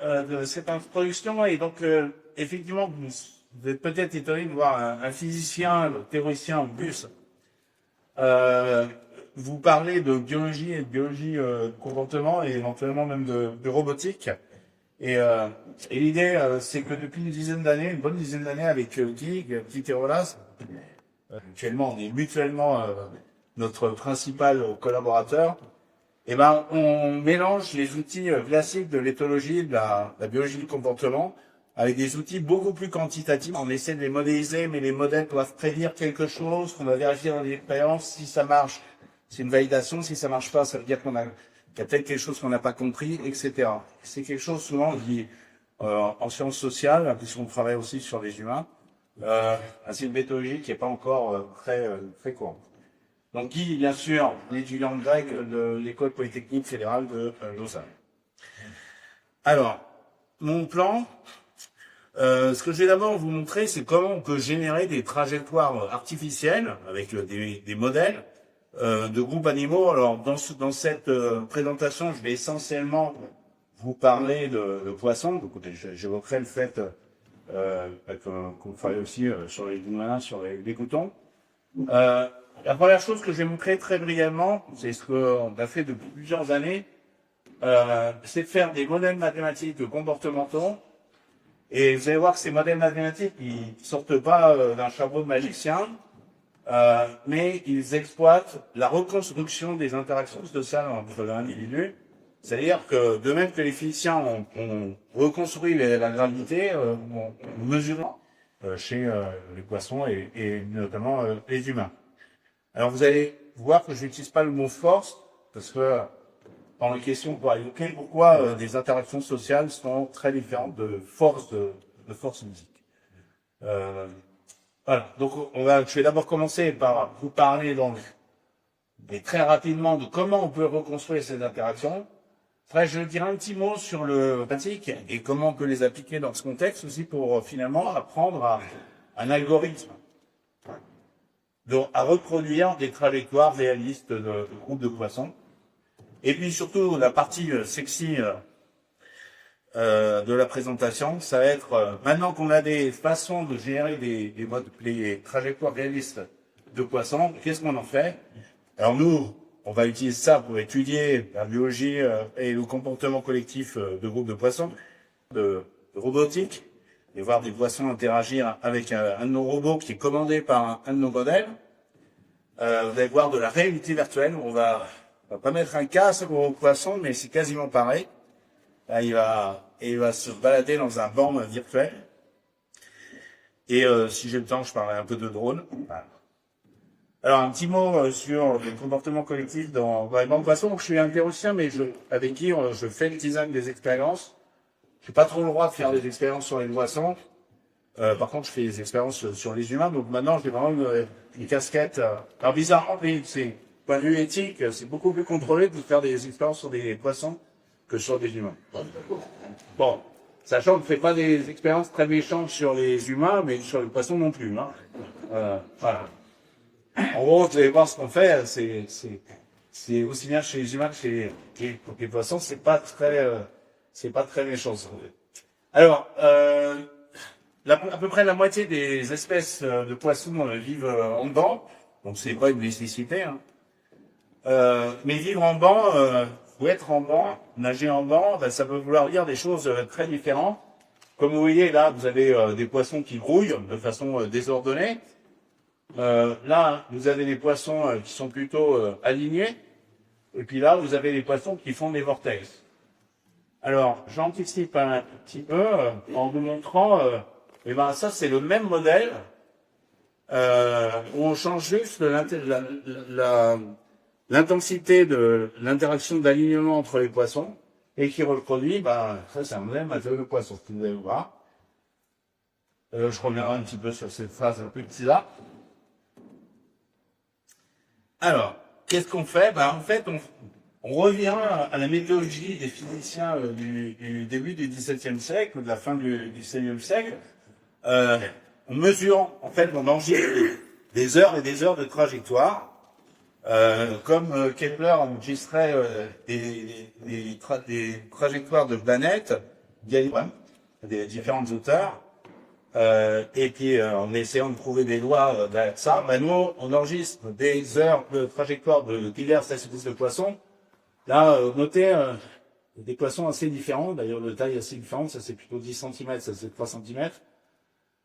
de cette introduction. Et donc, effectivement, vous êtes peut-être étonné de voir un physicien, théoricien en plus, vous parler de biologie et de biologie de comportement et éventuellement même de robotique. Et l'idée, c'est que depuis une bonne dizaine d'années, avec Guy Terrolas, actuellement, on est mutuellement notre principal collaborateur. Eh ben, on mélange les outils classiques de l'éthologie, de la biologie du comportement, avec des outils beaucoup plus quantitatifs. On essaie de les modéliser, mais les modèles doivent prédire quelque chose qu'on va vérifier dans l'expérience. Si ça marche, c'est une validation. Si ça marche pas, ça veut dire qu'il y a peut-être quelque chose qu'on n'a pas compris, etc. C'est quelque chose souvent qui, en sciences sociales, puisqu'on travaille aussi sur les humains, c'est une méthodologie qui n'est pas encore très courante. Donc Guy, bien sûr, l'étudiant de grec de l'école polytechnique fédérale de Lausanne. Alors, mon plan, ce que je vais d'abord vous montrer, c'est comment on peut générer des trajectoires artificielles avec des modèles de groupes animaux. Alors, dans cette présentation, je vais essentiellement vous parler de poissons. Donc, j'évoquerai le fait qu'on travaille aussi sur les humains, sur les goutons. La première chose que je vais montrer très brièvement, c'est ce qu'on a fait depuis plusieurs années, c'est de faire des modèles mathématiques comportementaux. Et vous allez voir que ces modèles mathématiques, ils sortent pas d'un chapeau de magicien, mais ils exploitent la reconstruction des interactions sociales entre l'individu. C'est-à-dire que, de même que les physiciens ont reconstruit la gravité, on mesure chez les poissons et notamment les humains. Alors vous allez voir que je n'utilise pas le mot force, parce que dans les questions pour évoquer pourquoi des interactions sociales sont très différentes de force physique. Voilà, donc je vais d'abord commencer par vous parler donc, et très rapidement de comment on peut reconstruire ces interactions. Après, je dirai un petit mot sur le pratique et comment on peut les appliquer dans ce contexte aussi pour finalement apprendre à un algorithme. Donc, à reproduire des trajectoires réalistes de groupes de poissons. Et puis surtout, la partie sexy de la présentation, ça va être, maintenant qu'on a des façons de générer des trajectoires réalistes de poissons, qu'est-ce qu'on en fait? Alors nous, on va utiliser ça pour étudier la biologie et le comportement collectif de groupes de poissons, de robotique, et voir des poissons interagir avec un de nos robots qui est commandé par un de nos modèles. Vous allez voir de la réalité virtuelle. On va pas mettre un casque au poisson, mais c'est quasiment pareil. Là, il va se balader dans un banc virtuel. Et si j'ai le temps, je parlerai un peu de drone. Voilà. Alors, un petit mot sur le comportement collectif dans les bancs de poissons. Je suis un théoricien, mais avec qui je fais le design des expériences. J'ai pas trop le droit de faire des expériences sur les poissons. Par contre, je fais des expériences sur les humains. Donc maintenant, j'ai vraiment une casquette. Alors bizarrement, c'est point de vue éthique, c'est beaucoup plus contrôlé de faire des expériences sur des poissons que sur des humains. Bon, sachant que je ne fais pas des expériences très méchantes sur les humains, mais sur les poissons non plus. Hein. Voilà. En gros, vous allez voir ce qu'on fait. C'est aussi bien chez les humains que chez les poissons. C'est pas très méchant. Alors, à peu près la moitié des espèces de poissons vivent en banc, donc c'est pas une nécessité. Hein. Mais vivre en banc, ou être en banc, nager en banc, ben, ça peut vouloir dire des choses très différentes. Comme vous voyez là, vous avez des poissons qui grouillent de façon désordonnée. Là, vous avez des poissons qui sont plutôt alignés. Et puis là, vous avez des poissons qui font des vortex. Alors, j'anticipe un petit peu en vous montrant, eh ben ça c'est le même modèle où on change juste l'intensité de l'interaction d'alignement entre les poissons et qui reproduit, ben ça c'est un modèle matériel de poisson, vous allez voir. Je reviendrai un petit peu sur cette phrase un peu bizarre. Alors, qu'est-ce qu'on fait? Ben en fait, on revient à la méthodologie des physiciens du début du XVIIe siècle, ou de la fin du XVIe siècle. On mesure, en fait, on enregistre des heures et des heures de trajectoire, comme Kepler enregistrait des trajectoires de planètes. des différentes hauteurs. Et puis en essayant de trouver des lois derrière ça, nous on enregistre des heures de trajectoire de diverses espèces de poissons. Là, notez des poissons assez différents, d'ailleurs de taille assez différente, ça c'est plutôt 10 cm, ça c'est 3 cm.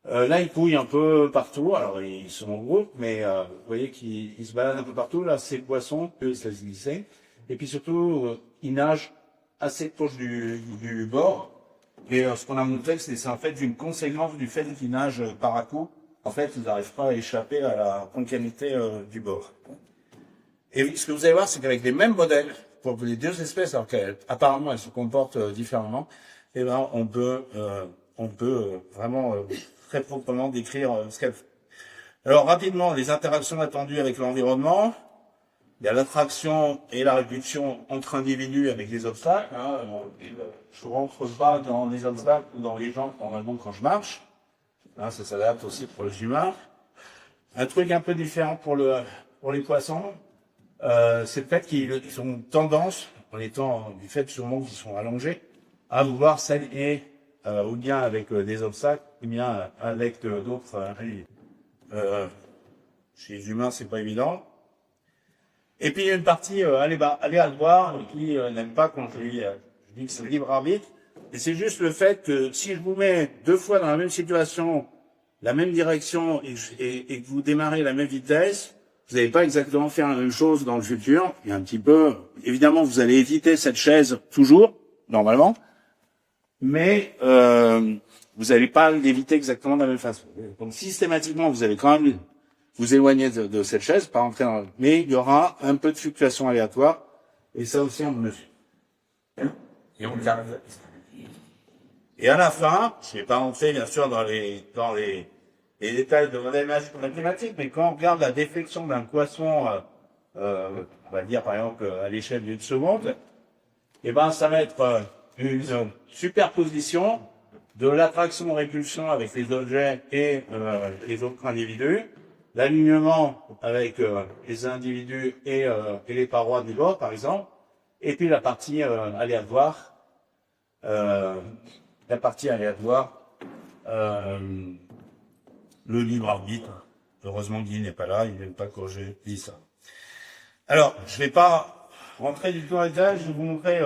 Là, ils couillent un peu partout, alors ils sont en groupe, mais vous voyez qu'ils se baladent un peu partout. Là, ces poissons, eux, ils se laissent glisser. Et puis surtout, ils nagent assez proche du bord. Et ce qu'on a montré, c'est en fait une conséquence du fait qu'ils nagent par à coup. En fait, ils n'arrivent pas à échapper à la concavité du bord. Et ce que vous allez voir, c'est qu'avec les mêmes modèles, pour les deux espèces, alors qu'apparemment elles se comportent différemment, eh ben, on peut vraiment très proprement décrire ce qu'elles font. Alors rapidement, les interactions attendues avec l'environnement. Il y a l'attraction et la répulsion entre individus avec les obstacles. Je rentre pas dans les obstacles ou dans les gens normalement quand je marche. Ça s'adapte aussi pour les humains. Un truc un peu différent pour les poissons, c'est le fait qu'ils ont tendance, en étant du fait sûrement qu'ils sont allongés, à vouloir s'allier ou bien avec des obstacles, ou bien avec d'autres. Chez les humains, c'est pas évident. Et puis il y a une partie aléatoire qui n'aime pas quand je dis que c'est libre arbitre. Et c'est juste le fait que si je vous mets deux fois dans la même situation, la même direction et que vous démarrez à la même vitesse, vous n'allez pas exactement faire la même chose dans le futur. Il y a un petit peu, évidemment, vous allez éviter cette chaise toujours, normalement, mais vous n'allez pas l'éviter exactement de la même façon. Donc systématiquement, vous allez quand même vous éloigner de cette chaise, pas rentrer dans mais il y aura un peu de fluctuation aléatoire, et ça aussi on mesure. Et on garde. Et à la fin, je ne vais pas rentrer bien sûr dans les détails de modèles mathématiques, mais quand on regarde la déflexion d'un poisson, on va dire par exemple à l'échelle d'une seconde, et ben ça va être une superposition de l'attraction-répulsion avec les objets et les autres individus, l'alignement avec les individus et les parois du bord, par exemple, et puis la partie aléatoire, le libre arbitre. Heureusement Guy n'est pas là, il n'aime pas quand je dis ça. Alors, je ne vais pas rentrer du tout dans les détails, je vais vous montrer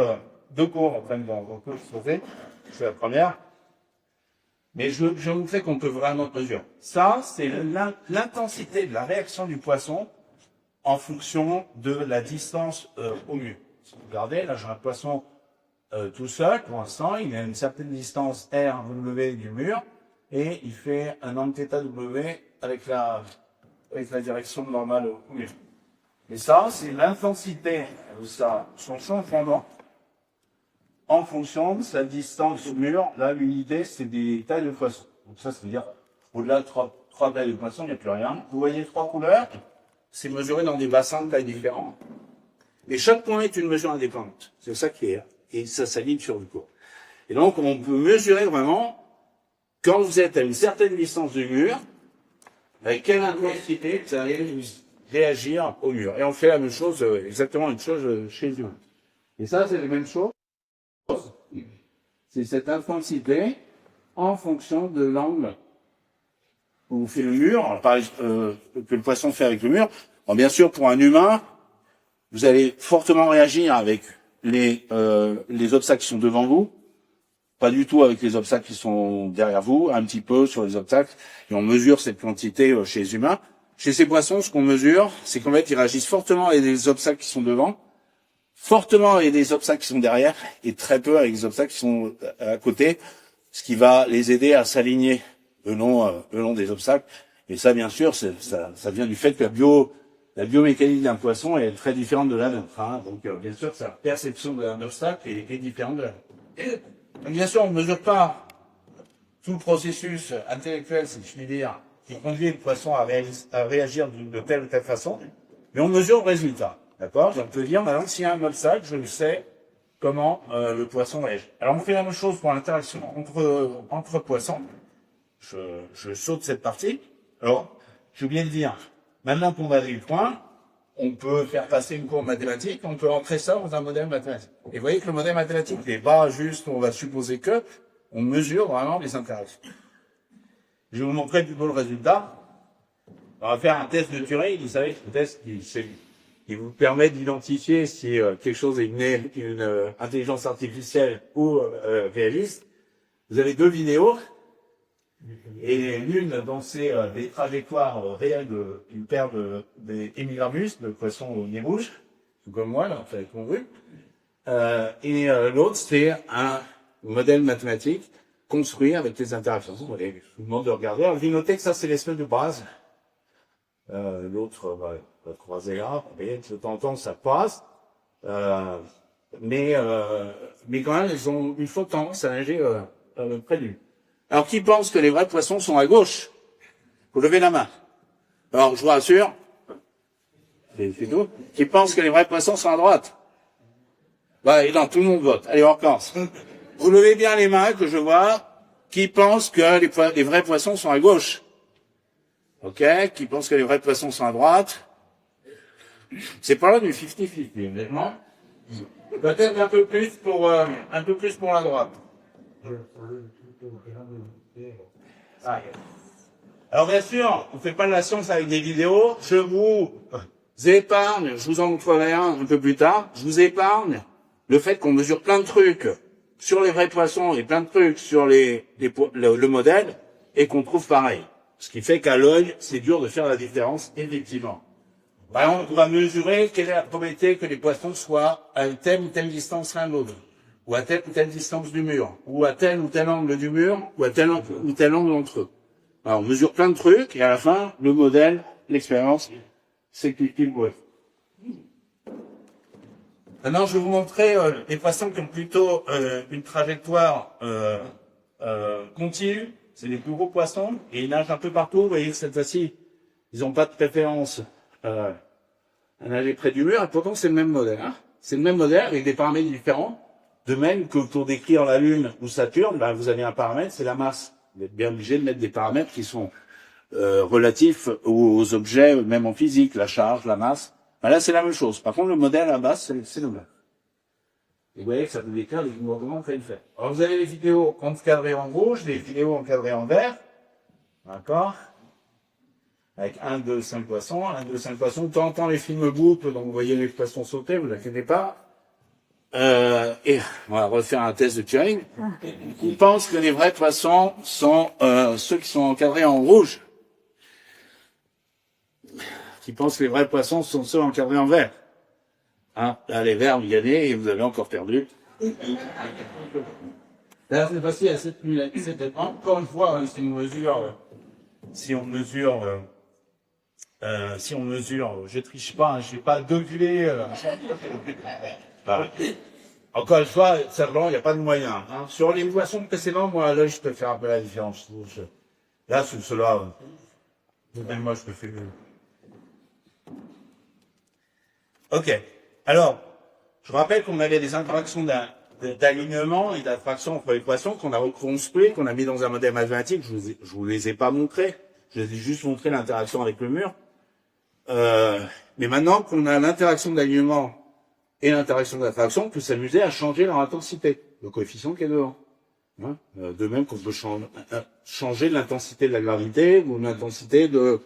deux cours en train de se poser. C'est la première. Mais je vous fais qu'on peut vraiment mesurer. Ça, c'est l'intensité de la réaction du poisson en fonction de la distance au mur. Si vous regardez, là j'ai un poisson tout seul, pour l'instant, il a une certaine distance RW du mur, et il fait un angle θW avec la direction normale au mur. Et ça, c'est l'intensité de son changement en fonction de sa distance au mur. Là, l'unité, c'est des tailles de poisson. Donc ça veut dire, au-delà de trois tailles de poisson, il n'y a plus rien. Vous voyez trois couleurs, c'est mesuré dans des bassins de tailles différentes. Et chaque point est une mesure indépendante. C'est ça qui est, et ça s'aligne sur le cours. Et donc, on peut mesurer vraiment, quand vous êtes à une certaine distance du mur, avec quelle intensité vous allez réagir au mur. Et on fait la même chose, exactement une chose chez nous. Et ça, c'est la même chose. C'est cette intensité en fonction de l'angle où fait le mur, que le poisson fait avec le mur. Bon, bien sûr, pour un humain, vous allez fortement réagir avec les obstacles qui sont devant vous, pas du tout avec les obstacles qui sont derrière vous, un petit peu sur les obstacles, et on mesure cette quantité chez les humains. Chez ces poissons, ce qu'on mesure, c'est qu'en fait, ils réagissent fortement avec les obstacles qui sont devant, fortement avec des obstacles qui sont derrière, et très peu avec les obstacles qui sont à côté, ce qui va les aider à s'aligner le long des obstacles. Et ça, bien sûr, ça vient du fait que la biomécanique d'un poisson est très différente de la nôtre. Hein. Donc, bien sûr, sa perception d'un obstacle est différente de la nôtre. Donc, bien sûr, on ne mesure pas tout le processus intellectuel, si je puis dire, qui conduit le poisson à réagir de telle ou telle façon, mais on mesure le résultat. D'accord? On peut dire, maintenant, s'il y a un obstacle, je sais comment le poisson réagit. Alors, on fait la même chose pour l'interaction entre poissons. Je saute cette partie. Alors, j'ai oublié de dire, maintenant qu'on a des points, on peut faire passer une courbe mathématique, on peut entrer ça dans un modèle mathématique. Et vous voyez que le modèle mathématique n'est pas juste, on va supposer que, on mesure vraiment les interactions. Je vais vous montrer plutôt le résultat. On va faire un test de Turing, vous savez, un test qui vous permet d'identifier si quelque chose est une intelligence artificielle ou réaliste. Vous avez deux vidéos, et l'une dont c'est des trajectoires réelles d'une paire des Hemigramus, de poissons au nez rouge, tout comme moi, là, vous avez compris. Et l'autre, c'est un modèle mathématique construit avec les interactions. Je vous demande de regarder. Alors, vous notez que ça, c'est l'espèce de base. L'autre va croiser là. Vous voyez, de temps en temps, ça passe. Mais quand même, ils ont une forte tendance à nager près de lui. Alors, qui pense que les vrais poissons sont à gauche? Vous levez la main. Alors, je vous rassure. C'est tout. Qui pense que les vrais poissons sont à droite? Bah, et non, tout le monde vote. Allez, on recommence. Vous levez bien les mains que je vois. Qui pense que les vrais poissons sont à gauche? Ok. Qui pense que les vrais poissons sont à droite? C'est pas là du 50-50, évidemment. Peut-être un peu plus pour la droite. Alors bien sûr, on fait pas de la science avec des vidéos. Je vous épargne, je vous en montrerai un peu plus tard. Je vous épargne le fait qu'on mesure plein de trucs sur les vrais poissons et plein de trucs sur le modèle et qu'on trouve pareil. Ce qui fait qu'à l'œil, c'est dur de faire la différence, effectivement. Par exemple, on va mesurer quelle est la probabilité que les poissons soient à telle ou telle distance l'un de l'autre, ou à telle ou telle distance du mur, ou à tel ou tel angle du mur, ou à tel ou tel angle entre eux. Alors, on mesure plein de trucs, et à la fin, le modèle, l'expérience, c'est qu'il voit. Maintenant, je vais vous montrer les poissons qui ont plutôt une trajectoire continue. C'est les plus gros poissons, et ils nagent un peu partout. Vous voyez, cette fois-ci, ils n'ont pas de préférence à nager près du mur, et pourtant, c'est le même modèle. Hein. C'est le même modèle, avec des paramètres différents. De même que pour décrire la Lune ou Saturne, ben, vous avez un paramètre, c'est la masse. Vous êtes bien obligé de mettre des paramètres qui sont relatifs aux objets, même en physique, la charge, la masse. Ben là, c'est la même chose. Par contre, le modèle à la base, c'est le même. Et vous voyez que ça peut décrire les mouvements qu'on fait le fait. Alors, vous avez les vidéos encadrées en rouge, les vidéos encadrées en vert. D'accord? Avec 1, 2, 5 poissons. 1, 2, 5 poissons. De temps en temps, les films bouclent, donc vous voyez les poissons sauter, vous inquiétez pas. Et on va refaire un test de Turing. Il pense que les vrais poissons sont ceux qui sont encadrés en rouge. Qui pense que les vrais poissons sont ceux encadrés en vert. Hein, là, les verts, vous gagnez et vous avez encore perdu. Là, c'est facile à cette encore une fois, hein, si on mesure, je triche pas, hein, je vais pas d'oculer. Voilà. Encore une fois, simplement, il n'y a pas de moyen. Hein. Sur les poissons précédents, moi, là, je peux faire un peu la différence. Là, sur cela, même moi, je peux faire. Ok. Alors, je rappelle qu'on avait des interactions d'alignement et d'attraction entre les poissons qu'on a reconstruit, qu'on a mis dans un modèle mathématique. Je vous les ai pas montrés. Je vous ai juste montré l'interaction avec le mur. Mais maintenant qu'on a l'interaction d'alignement et l'interaction d'attraction, on peut s'amuser à changer leur intensité, le coefficient qui est devant. Hein, de même qu'on peut changer l'intensité de la gravité ou l'intensité de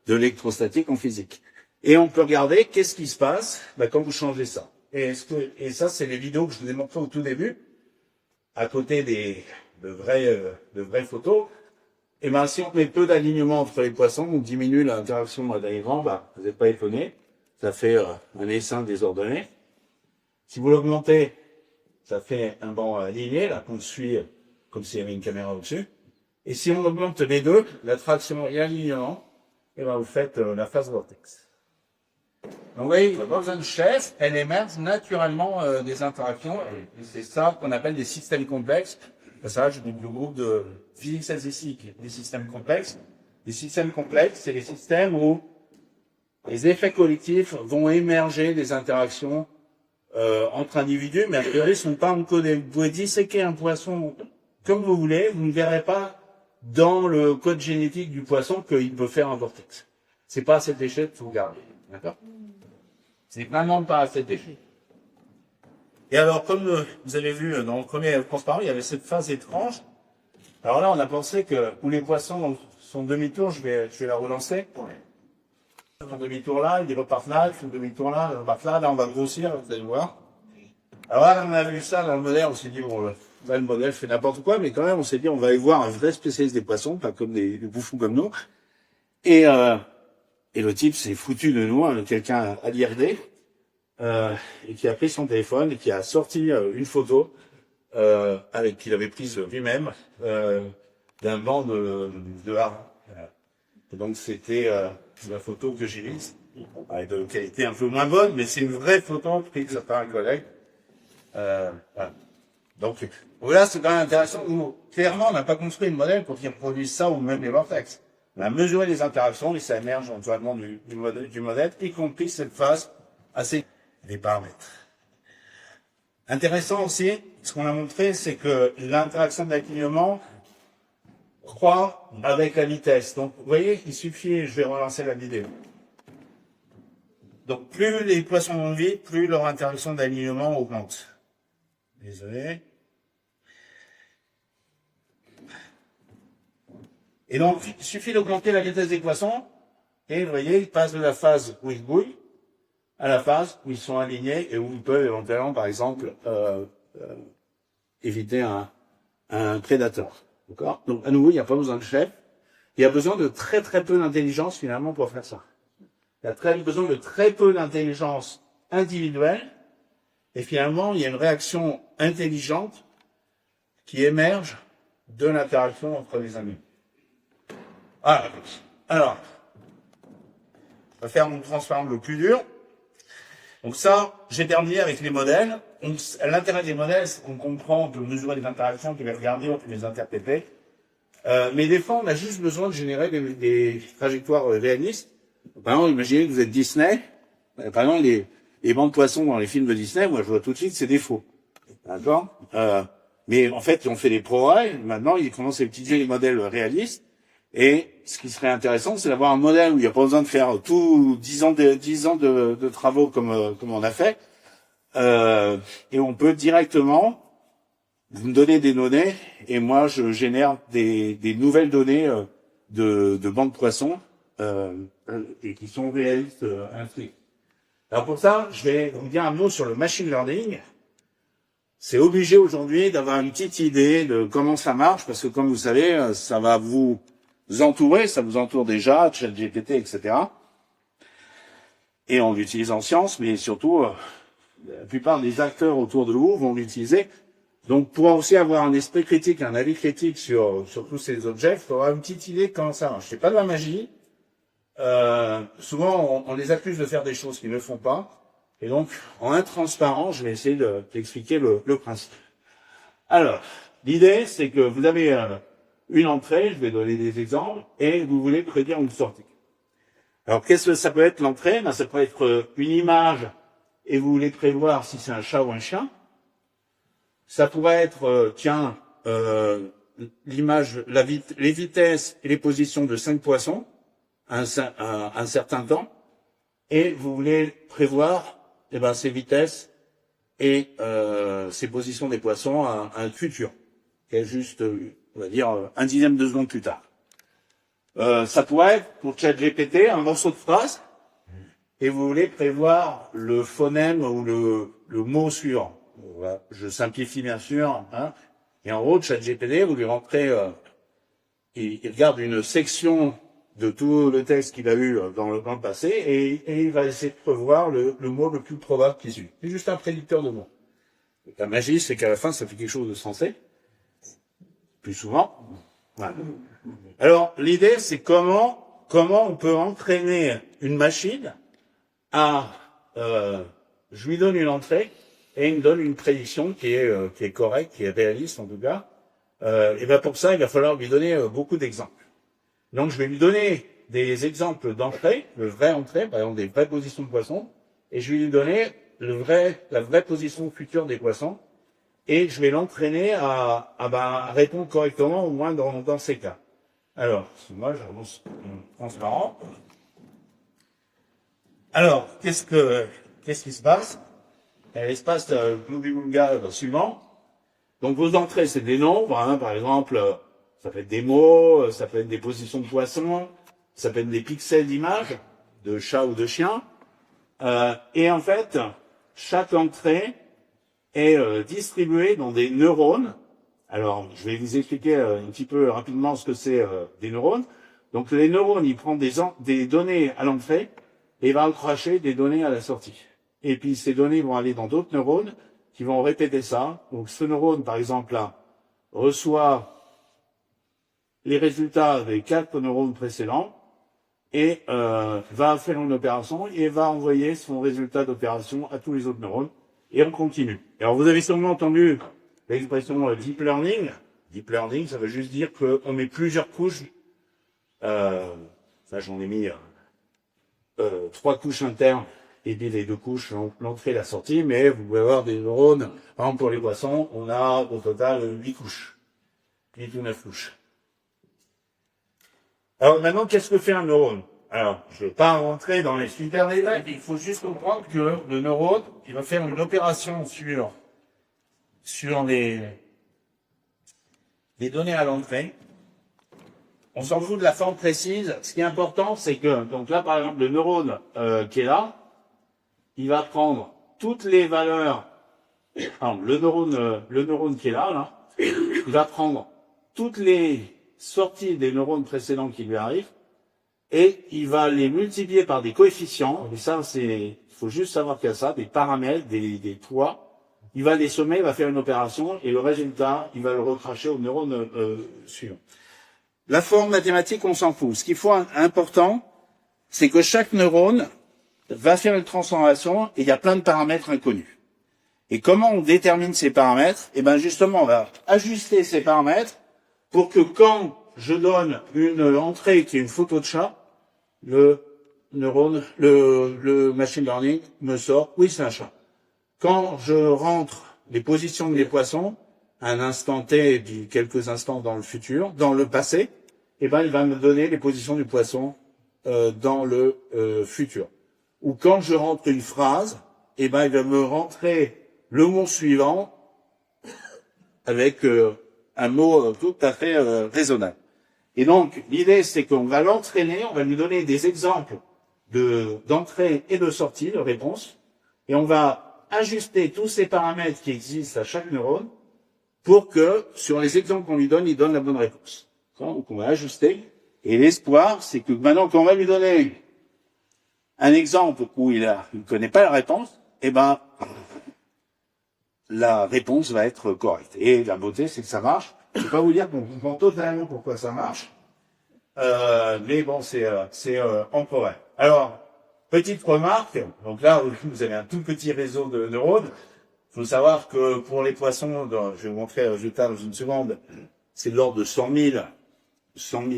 l'électrostatique en physique. Et on peut regarder qu'est-ce qui se passe quand vous changez ça. Et ça, c'est les vidéos que je vous ai montrées au tout début, à côté de vraies photos. Et ben, si on met peu d'alignement entre les poissons, on diminue l'interaction d'alignement, vous n'êtes pas étonné. Ça fait un essaim désordonné. Si vous l'augmentez, ça fait un banc aligné, là, qu'on suit comme s'il y avait une caméra au-dessus. Et si on augmente les deux, l'attraction et l'alignement, et ben, vous faites la phase vortex. Donc, vous voyez, il n'y a pas besoin de chef, elle émerge naturellement des interactions, et c'est ça qu'on appelle des systèmes complexes. Ça, je dis le groupe de physique statistiques, des systèmes complexes. Les systèmes complexes, c'est les systèmes où les effets collectifs vont émerger des interactions entre individus, mais a priori, ils ne sont pas encodés. Vous pouvez disséquer un poisson comme vous voulez, vous ne verrez pas dans le code génétique du poisson qu'il peut faire un vortex. C'est pas à cette échelle que vous regardez. D'accord? C'est vraiment pas assez défini. Et alors, comme vous avez vu dans le premier transparent, il y avait cette phase étrange. Alors là, on a pensé que où les poissons sont demi-tour, je vais la relancer. Ils font demi-tour là, ils repartent là, ils font demi-tour là, ils repartent là. Là, on va grossir, vous allez voir. Alors là, on a vu ça dans le modèle, on s'est dit, bon, là, le modèle fait n'importe quoi, mais quand même, on s'est dit, on va aller voir un vrai spécialiste des poissons, pas comme des bouffons comme nous. Et le type s'est foutu de nous, hein, quelqu'un à l'IRD, et qui a pris son téléphone et qui a sorti une photo qu'il avait prise lui-même d'un banc de harengs. Et donc c'était la photo que j'ai mise, avec de qualité un peu moins bonne, mais c'est une vraie photo prise par un collègue. Voilà. Donc voilà, c'est quand même intéressant. Nous, clairement, on n'a pas construit le modèle pour qu'il produise ça ou même les vortex. On a mesuré les interactions et ça émerge naturellement du modèle, y compris cette phase assez des paramètres. Intéressant aussi, ce qu'on a montré, c'est que l'interaction d'alignement croît avec la vitesse. Donc, vous voyez, il suffit, je vais relancer la vidéo. Donc, plus les poissons vont vite, plus leur interaction d'alignement augmente. Désolé. Et donc, il suffit d'augmenter la vitesse des poissons, et vous voyez, ils passent de la phase où ils bouillent à la phase où ils sont alignés et où ils peuvent éventuellement, par exemple, éviter un prédateur. D'accord? Donc, à nouveau, il n'y a pas besoin de chef. Il y a besoin de très très peu d'intelligence, finalement, pour faire ça. Il y a besoin de très peu d'intelligence individuelle, et finalement, il y a une réaction intelligente qui émerge de l'interaction entre les amis. Voilà. Alors, je vais faire mon transparent le plus dur. Donc ça, j'ai terminé avec les modèles. L'intérêt des modèles, c'est qu'on comprend, on peut mesurer les interactions, on peut les regarder, on peut les interpréter. Mais des fois, on a juste besoin de générer des trajectoires réalistes. Par exemple, imaginez que vous êtes Disney. Par exemple, les bancs de poissons dans les films de Disney, moi je vois tout de suite, c'est des faux. D'accord? Mais en fait, on fait des progrès. Maintenant, ils commencent à utiliser les modèles réalistes. Et ce qui serait intéressant, c'est d'avoir un modèle où il n'y a pas besoin de faire tout 10 ans de travaux comme on a fait. Et on peut directement, vous me donnez des données, et moi je génère des nouvelles données de bancs de poissons et qui sont réalistes inscrits. Alors pour ça, je vais vous dire un mot sur le machine learning. C'est obligé aujourd'hui d'avoir une petite idée de comment ça marche, parce que comme vous savez, ça va vous entourer, ça vous entoure déjà, ChatGPT, etc. Et on l'utilise en sciences, mais surtout, la plupart des acteurs autour de vous vont l'utiliser. Donc, pour aussi avoir un esprit critique, un avis critique sur tous ces objets, il faut avoir une petite idée de comment ça marche. C'est pas de la magie. Souvent, on les accuse de faire des choses qu'ils ne font pas. Et donc, en intransparent, je vais essayer d'expliquer le principe. Alors, l'idée, c'est que vous avez une entrée, je vais donner des exemples, et vous voulez prédire une sortie. Alors, qu'est-ce que ça peut être l'entrée? Ben, ça peut être une image, et vous voulez prévoir si c'est un chat ou un chien. Ça pourrait être, l'image, les vitesses et les positions de 5 poissons à un certain temps, et vous voulez prévoir ces vitesses et ces positions des poissons à un futur, qui est juste, on va dire, 1/10 de seconde plus tard. Ça pourrait être, pour ChatGPT, un morceau de phrase, et vous voulez prévoir le phonème ou le mot suivant. Voilà. Je simplifie bien sûr, hein. Et en gros, ChatGPT, vous lui rentrez, il regarde une section de tout le texte qu'il a eu dans le passé, et il va essayer de prévoir le mot le plus probable qui suit. C'est juste un prédicteur de mots. La magie, c'est qu'à la fin, ça fait quelque chose de sensé. Plus souvent. Voilà. Alors, l'idée, c'est comment on peut entraîner une machine à, je lui donne une entrée, et il me donne une prédiction qui est correcte, qui est réaliste en tout cas. Et bien pour ça, il va falloir lui donner beaucoup d'exemples. Donc je vais lui donner des exemples d'entrée, de vraie entrée, par exemple des vraies positions de poissons, et je vais lui donner la vraie position future des poissons, et je vais l'entraîner à répondre correctement, au moins dans ces cas. Alors, moi j'avance transparent. Alors, qu'est-ce que qu'est-ce qui se passe? Il se passe le Boogie suivant. Donc vos entrées, c'est des nombres, hein, par exemple, ça peut être des mots, ça peut être des positions de poissons, ça peut être des pixels d'images, de chat ou de chien. Et en fait, chaque entrée est distribuée dans des neurones. Alors, je vais vous expliquer un petit peu rapidement ce que c'est des neurones. Donc les neurones, ils prennent des données à l'entrée et ils vont cracher des données à la sortie. Et puis ces données vont aller dans d'autres neurones qui vont répéter ça. Donc ce neurone, par exemple, là, reçoit les résultats des 4 neurones précédents et va faire une opération et va envoyer son résultat d'opération à tous les autres neurones. Et on continue. Alors vous avez sûrement entendu l'expression deep learning. Deep learning, ça veut juste dire qu'on met plusieurs couches. Ça, j'en ai mis 3 couches internes et puis les 2 couches, l'entrée et la sortie, mais vous pouvez avoir des neurones. Par exemple, pour les poissons, on a au total 8 couches. 8 ou 9 couches. Alors maintenant, qu'est-ce que fait un neurone? Alors, je ne vais pas rentrer dans les super détails, il faut juste comprendre que le neurone, il va faire une opération sur les données à l'entrée. On s'en fout de la forme précise. Ce qui est important, c'est que, donc là, par exemple, le neurone qui est là, il va prendre toutes les valeurs. Alors, le neurone qui est là, il va prendre toutes les sorties des neurones précédents qui lui arrivent et il va les multiplier par des coefficients. Et ça, il faut juste savoir qu'il y a ça, des paramètres, des poids. Il va les sommer, il va faire une opération et le résultat, il va le recracher au neurone suivant. La forme mathématique, on s'en fout. Ce qu'il faut important, c'est que chaque neurone va faire une transformation et il y a plein de paramètres inconnus. Et comment on détermine ces paramètres? Eh ben justement, on va ajuster ces paramètres pour que quand je donne une entrée qui est une photo de chat, le neurone, le machine learning me sort, oui, c'est un chat. Quand je rentre les positions des poissons, à un instant T, et quelques instants dans le futur, dans le passé, eh ben, il va me donner les positions du poisson dans le futur. Ou quand je rentre une phrase, eh ben, il va me rentrer le mot suivant avec un mot tout à fait raisonnable. Et donc, l'idée, c'est qu'on va l'entraîner, on va lui donner des exemples d'entrée et de sortie, de réponse, et on va ajuster tous ces paramètres qui existent à chaque neurone pour que, sur les exemples qu'on lui donne, il donne la bonne réponse. Donc, on va ajuster. Et l'espoir, c'est que maintenant qu'on va lui donner un exemple où il ne connaît pas la réponse, eh ben, la réponse va être correcte. Et la beauté, c'est que ça marche. Je ne vais pas vous dire qu'on comprend totalement pourquoi ça marche. Mais bon, c'est en progrès. Alors, petite remarque. Donc là, vous avez un tout petit réseau de neurones. Il faut savoir que pour les poissons, je vais vous montrer le résultat dans une seconde, c'est de l'ordre de 100 000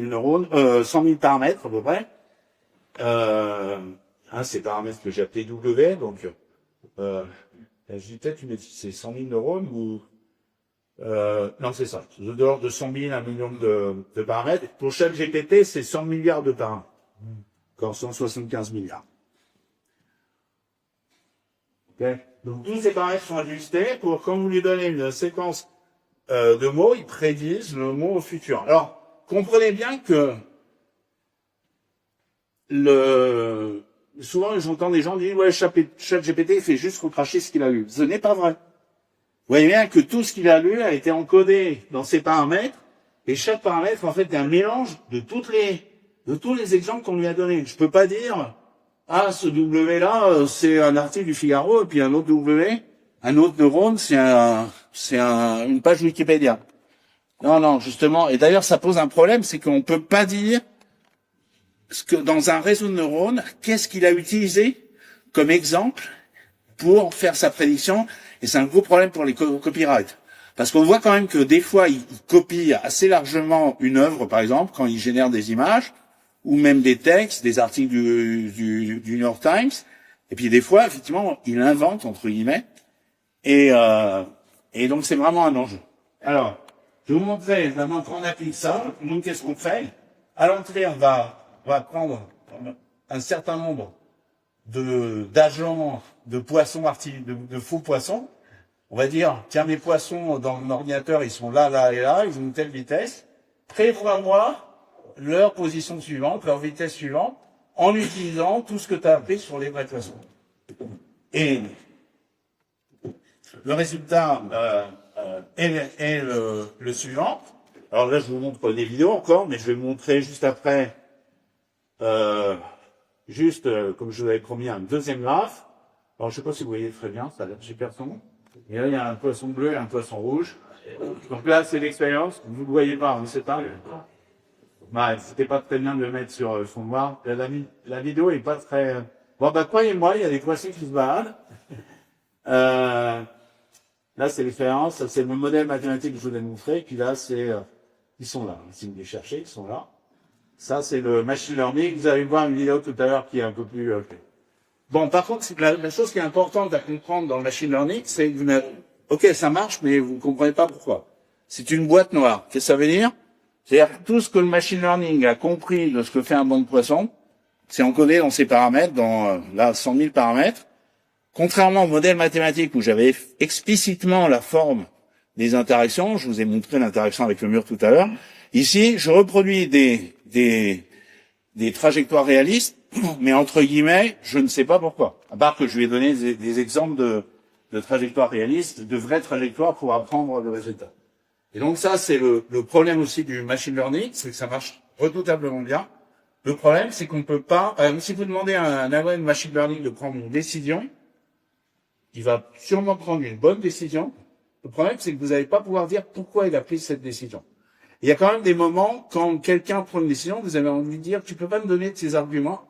neurones, 100 000 paramètres à peu près. Ces paramètres que j'ai appelés W, donc je dis peut-être c'est 100 000 neurones ou non, c'est ça, de l'ordre de 100 000 à 1 million de paramètres. Pour chaque GPT, c'est 100 milliards de paramètres. Encore 175 milliards. Okay. Donc tous ces paramètres sont ajustés pour quand vous lui donnez une séquence de mots, ils prédisent le mot au futur. Alors, comprenez bien que souvent j'entends des gens dire ouais, ChatGPT il fait juste recracher ce qu'il a lu. Ce n'est pas vrai. Vous voyez bien que tout ce qu'il a lu a été encodé dans ces paramètres, et chaque paramètre en fait est un mélange de tous les exemples qu'on lui a donnés. Je peux pas dire ce W là, c'est un article du Figaro, et puis un autre W, un autre neurone, c'est une page Wikipédia. Non, justement. Et d'ailleurs, ça pose un problème, c'est qu'on peut pas dire ce que dans un réseau de neurones, qu'est-ce qu'il a utilisé comme exemple pour faire sa prédiction. Et c'est un gros problème pour les copyrights. Parce qu'on voit quand même que des fois, il copie assez largement une œuvre, par exemple, quand il génère des images, ou même des textes, des articles du New York Times. Et puis des fois, effectivement, il invente, entre guillemets. Et donc, c'est vraiment un enjeu. Alors, je vais vous montrer, maintenant qu'on applique ça, donc qu'est-ce qu'on fait? À l'entrée, on va prendre un certain nombre d'agents de poissons de faux poissons. On va dire, tiens, mes poissons dans mon ordinateur, ils sont là, là et là, ils ont une telle vitesse. Prévois-moi leur position suivante, leur vitesse suivante, en utilisant tout ce que tu as appris sur les vrais poissons. Et le résultat est le suivant. Alors là, je vous montre des vidéos encore, mais je vais vous montrer juste après, comme je vous avais promis, un deuxième graphe. Alors, je sais pas si vous voyez très bien, ça a l'air super sombre. Et là, il y a un poisson bleu et un poisson rouge. Donc là, c'est l'expérience. Vous ne le voyez pas, on sait pas. Bah, c'était pas très bien de le mettre sur fond noir. La vidéo est pas très... Bon, bah, croyez-moi, il y a des poissons qui se baladent. Là, c'est l'expérience. Ça, c'est le modèle mathématique que je vous ai montré. Puis là, c'est... ils sont là. Si vous les cherchez, ils sont là. Ça, c'est le machine learning. Vous allez voir une vidéo tout à l'heure qui est un peu plus... Bon, par contre, la chose qui est importante à comprendre dans le machine learning, c'est que vous n'avez... Ok, ça marche, mais vous ne comprenez pas pourquoi. C'est une boîte noire. Qu'est-ce que ça veut dire? C'est-à-dire tout ce que le machine learning a compris de ce que fait un banc de poissons, c'est encodé dans ses paramètres, dans là 100 000 paramètres. Contrairement au modèle mathématique où j'avais explicitement la forme des interactions, je vous ai montré l'interaction avec le mur tout à l'heure. Ici, je reproduis des trajectoires réalistes, mais entre guillemets, je ne sais pas pourquoi. À part que je lui ai donné des exemples de trajectoires réalistes, de vraies trajectoires pour apprendre le résultat. Et donc ça, c'est le problème aussi du machine learning, c'est que ça marche redoutablement bien. Le problème, c'est qu'on ne peut pas... si vous demandez à un algorithme de machine learning de prendre une décision, il va sûrement prendre une bonne décision. Le problème, c'est que vous n'allez pas pouvoir dire pourquoi il a pris cette décision. Il y a quand même des moments, quand quelqu'un prend une décision, vous avez envie de dire, tu peux pas me donner de ces arguments.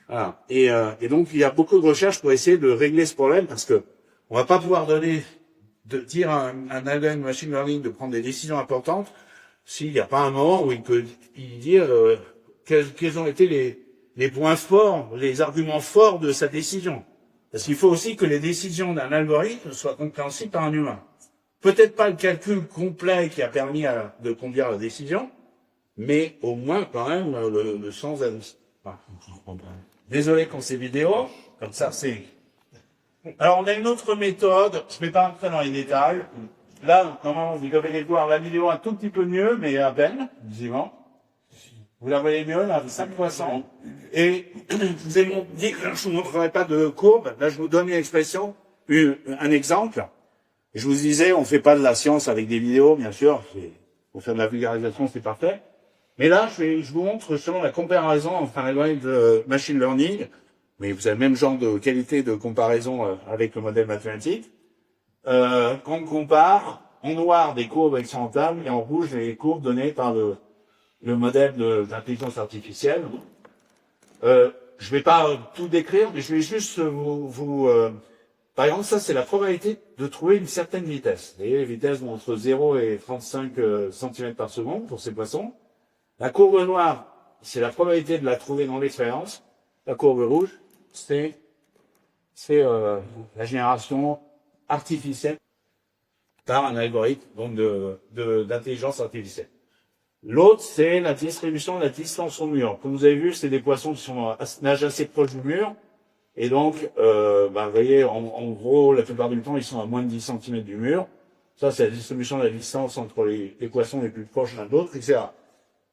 Voilà. Et donc, il y a beaucoup de recherches pour essayer de régler ce problème, parce que on va pas pouvoir dire à un algorithme de machine learning de prendre des décisions importantes s'il n'y a pas un moment où il peut dire quels ont été les points forts, les arguments forts de sa décision. Parce qu'il faut aussi que les décisions d'un algorithme soient compréhensibles par un humain. Peut-être pas le calcul complet qui a permis de conduire la décision, mais au moins quand même le sens de la... Désolé pour ces vidéos, comme ça c'est... Alors on a une autre méthode, je ne vais pas rentrer dans les détails. Là, normalement, vous devez voir la vidéo un tout petit peu mieux, mais à peine, visiblement. Vous la voyez mieux, là, 5%. Et je vous ai dit que je ne vous montrerai pas de courbe. Là, je vous donne une expression, un exemple. Je vous disais, on fait pas de la science avec des vidéos, bien sûr. Pour faire de la vulgarisation, c'est parfait. Mais là, je vous montre selon la comparaison entre un algorithme de machine learning, mais vous avez le même genre de qualité de comparaison avec le modèle mathématique. Quand on compare en noir des courbes expérimentales et en rouge les courbes données par le modèle d'intelligence artificielle. Je vais pas tout décrire, mais je vais juste par exemple, ça c'est la probabilité de trouver une certaine vitesse. Vous voyez, les vitesses vont entre 0 et 35 cm par seconde pour ces poissons. La courbe noire, c'est la probabilité de la trouver dans l'expérience. La courbe rouge, c'est la génération artificielle par un algorithme donc d'intelligence artificielle. L'autre, c'est la distribution de la distance au mur. Comme vous avez vu, c'est des poissons qui nagent assez proches du mur. Et donc, vous voyez, en gros, la plupart du temps, ils sont à moins de 10 cm du mur. Ça, c'est la distribution de la distance entre les poissons les plus proches l'un de l'autre, etc.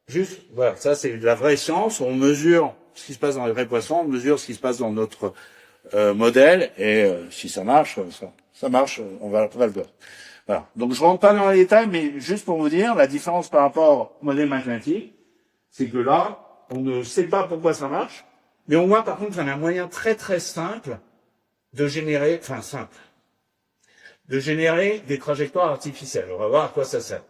Juste, voilà, ça, c'est de la vraie science. On mesure ce qui se passe dans les vrais poissons, on mesure ce qui se passe dans notre modèle, et si ça marche, ça marche, on va le voir. Voilà. Donc, je rentre pas dans les détails, mais juste pour vous dire, la différence par rapport au modèle mathématique, c'est que là, on ne sait pas pourquoi ça marche, mais on voit par contre qu'il y a un moyen très très simple de générer, de générer des trajectoires artificielles. On va voir à quoi ça sert.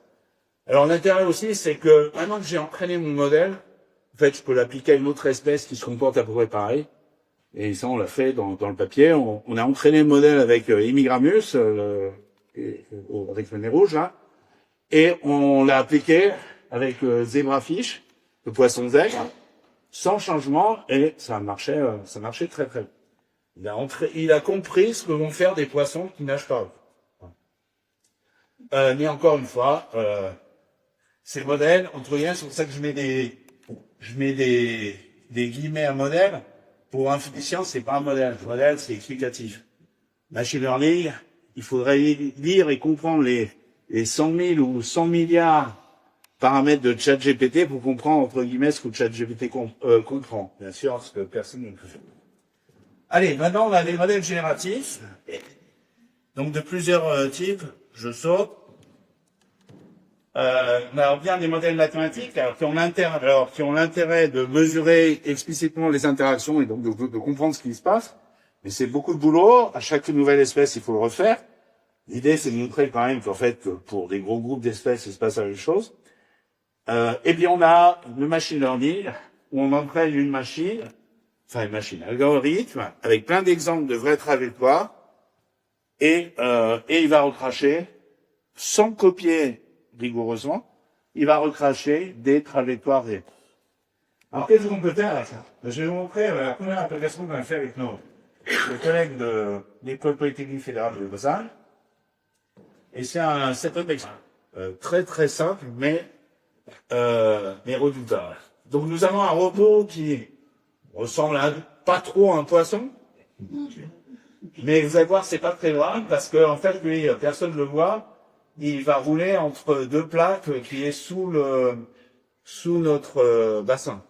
Alors, l'intérêt aussi, c'est que maintenant que j'ai entraîné mon modèle, en fait, je peux l'appliquer à une autre espèce qui se comporte à peu près pareil. Et ça, on l'a fait dans le papier. On a entraîné le modèle avec Immigramus, avec le nez rouge, là. Et on l'a appliqué avec Zebrafish, le poisson zèbre, sans changement, et ça marchait très très bien. Il a compris ce que vont faire des poissons qui nagent pas. Mais encore une fois, ces modèles, entre guillemets, c'est pour ça que je mets des guillemets à modèle, Pour un physicien, c'est pas un modèle. Le modèle, c'est explicatif. Machine learning, il faudrait lire et comprendre les 100 000 ou 100 milliards paramètres de ChatGPT pour comprendre, entre guillemets, ce que ChatGPT comprend. Bien sûr, ce que personne ne peut faire. Allez, maintenant, on a les modèles génératifs. Donc, de plusieurs types. Je saute. On a bien des modèles mathématiques qui ont l'intérêt de mesurer explicitement les interactions et donc de comprendre ce qui se passe. Mais c'est beaucoup de boulot. À chaque nouvelle espèce, il faut le refaire. L'idée, c'est de montrer quand même qu'en fait, pour des gros groupes d'espèces, il se passe la même chose. Et puis on a le machine learning, où on entraîne une machine, un algorithme, avec plein d'exemples de vraies trajectoires, et il va recracher, sans copier rigoureusement, il va recracher des trajectoires réelles. Alors qu'est-ce qu'on peut faire avec ça? Je vais vous montrer la première application qu'on a fait avec nos collègues de l'École Polytechnique Fédérale de Lausanne. Et c'est un setup très très simple, mais redoutable. Donc nous avons un robot qui ressemble pas trop à un poisson, mais vous allez voir, c'est pas très grave parce que en fait, lui, personne ne le voit. Il va rouler entre deux plaques qui est sous notre bassin.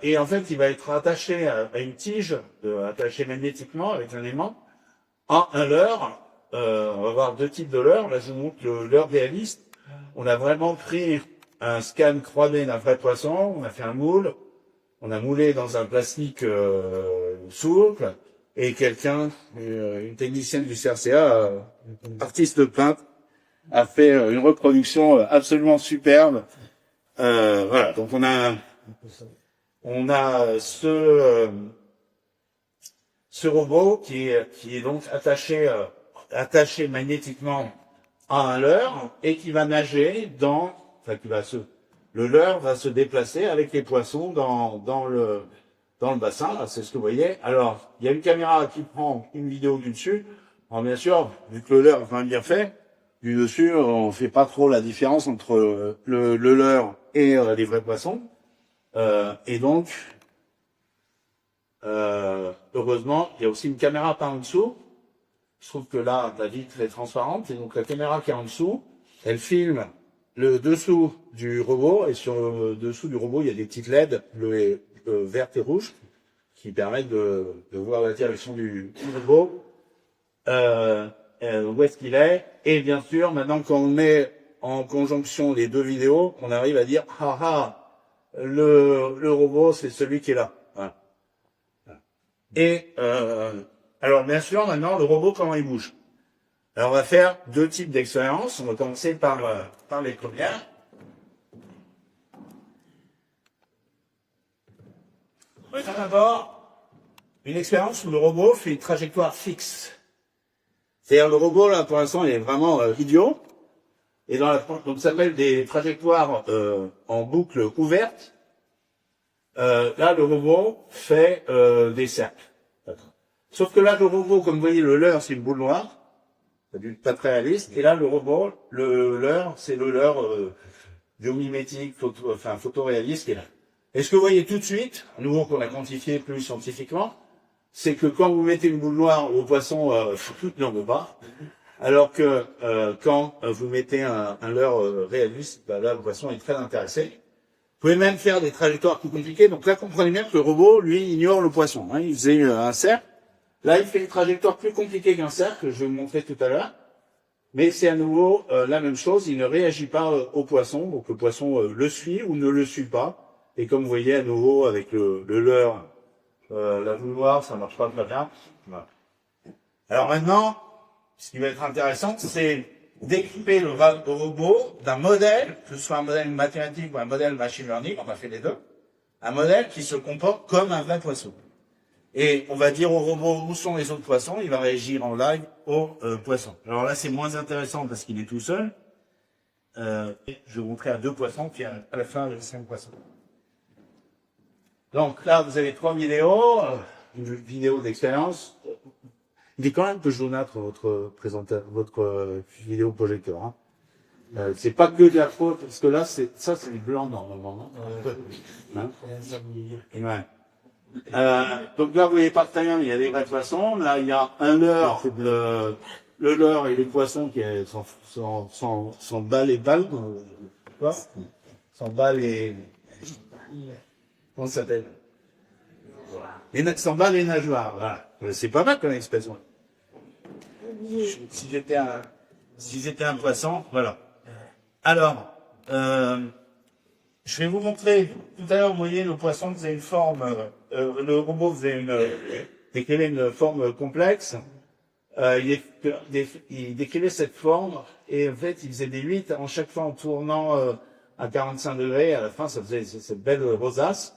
Et en fait, il va être attaché à une tige, attaché magnétiquement avec un aimant, à un leurre. On va voir deux types de leurres. Là, je vous montre le leurre réaliste. On a vraiment pris un scan 3D d'un vrai poisson. On a fait un moule. On a moulé dans un plastique souple. Et quelqu'un, une technicienne du CRCA, artiste peintre, a fait une reproduction absolument superbe. Voilà. Donc on a ce robot qui est donc attaché magnétiquement à un leurre et qui va nager le leurre va se déplacer avec les poissons dans le bassin. C'est ce que vous voyez. Alors, il y a une caméra qui prend une vidéo du dessus. Alors bien sûr, vu que le leurre est quand même bien fait, du dessus, on fait pas trop la différence entre le leurre et les vrais poissons. Et donc, heureusement, il y a aussi une caméra par en dessous. Je trouve que là, la vitre est transparente. Et donc, la caméra qui est en dessous, elle filme le dessous du robot. Et sur le dessous du robot, il y a des petites LED bleues, vertes et rouges qui permettent de voir la direction du robot, où est-ce qu'il est. Et bien sûr, maintenant, quand on met en conjonction les deux vidéos, on arrive à dire, le robot, c'est celui qui est là. Voilà. Et alors bien sûr, maintenant, le robot, comment il bouge? Alors on va faire deux types d'expériences. On va commencer par les premières. On va faire d'abord une expérience où le robot fait une trajectoire fixe. C'est-à-dire le robot, là, pour l'instant, il est vraiment idiot. Et donc ça s'appelle des trajectoires en boucle ouverte. Là, le robot fait des cercles. Sauf que là, le robot, comme vous voyez, le leurre, c'est une boule noire. C'est pas très réaliste. Et là, le robot, le leurre, c'est le leurre biomimétique, photoréaliste qui est là. Et ce que vous voyez tout de suite, à nouveau qu'on a quantifié plus scientifiquement, c'est que quand vous mettez une boule noire au poisson, non, mais pas. Alors que quand vous mettez un leurre réaliste, là, le poisson est très intéressé. Vous pouvez même faire des trajectoires plus compliquées. Donc là, comprenez bien que le robot, lui, ignore le poisson. Hein. Il faisait un cercle. Là, il fait une trajectoire plus compliquée qu'un cercle, que je vais vous montrer tout à l'heure. Mais c'est à nouveau la même chose. Il ne réagit pas au poisson. Donc le poisson le suit ou ne le suit pas. Et comme vous voyez à nouveau avec le leurre, la boule noire, ça marche pas très bien. Voilà. Alors maintenant, ce qui va être intéressant, c'est d'équiper le robot d'un modèle, que ce soit un modèle mathématique ou un modèle machine learning, on a fait les deux, un modèle qui se comporte comme un vrai poisson. Et on va dire au robot où sont les autres poissons, il va réagir en live aux poissons. Alors là, c'est moins intéressant parce qu'il est tout seul. Je vais vous montrer à deux poissons, puis à la fin, les 5 poissons. Donc là, vous avez 3 vidéos, une vidéo d'expérience. Il est quand même un peu jaunâtre votre vidéo projecteur. Hein. C'est pas que de la faute, parce que là, c'est du blanc normalement. Hein. Ouais. Donc là, vous voyez par taille, il y a des vrais poissons. Là, il y a un leurre, le leurre et les poissons qui sont balles et balles. Quoi? Sont balles et... Comment ça s'appelle? Sont balles et nageoires, voilà. C'est pas mal comme expression. Si j'étais un poisson, voilà. Alors, je vais vous montrer, tout à l'heure, vous voyez, le poisson faisait une forme, le robot faisait décrivait une forme complexe. Il décrivait cette forme, et en fait, il faisait des 8 en chaque fois en tournant à 45 degrés. À la fin, ça faisait cette belle rosace.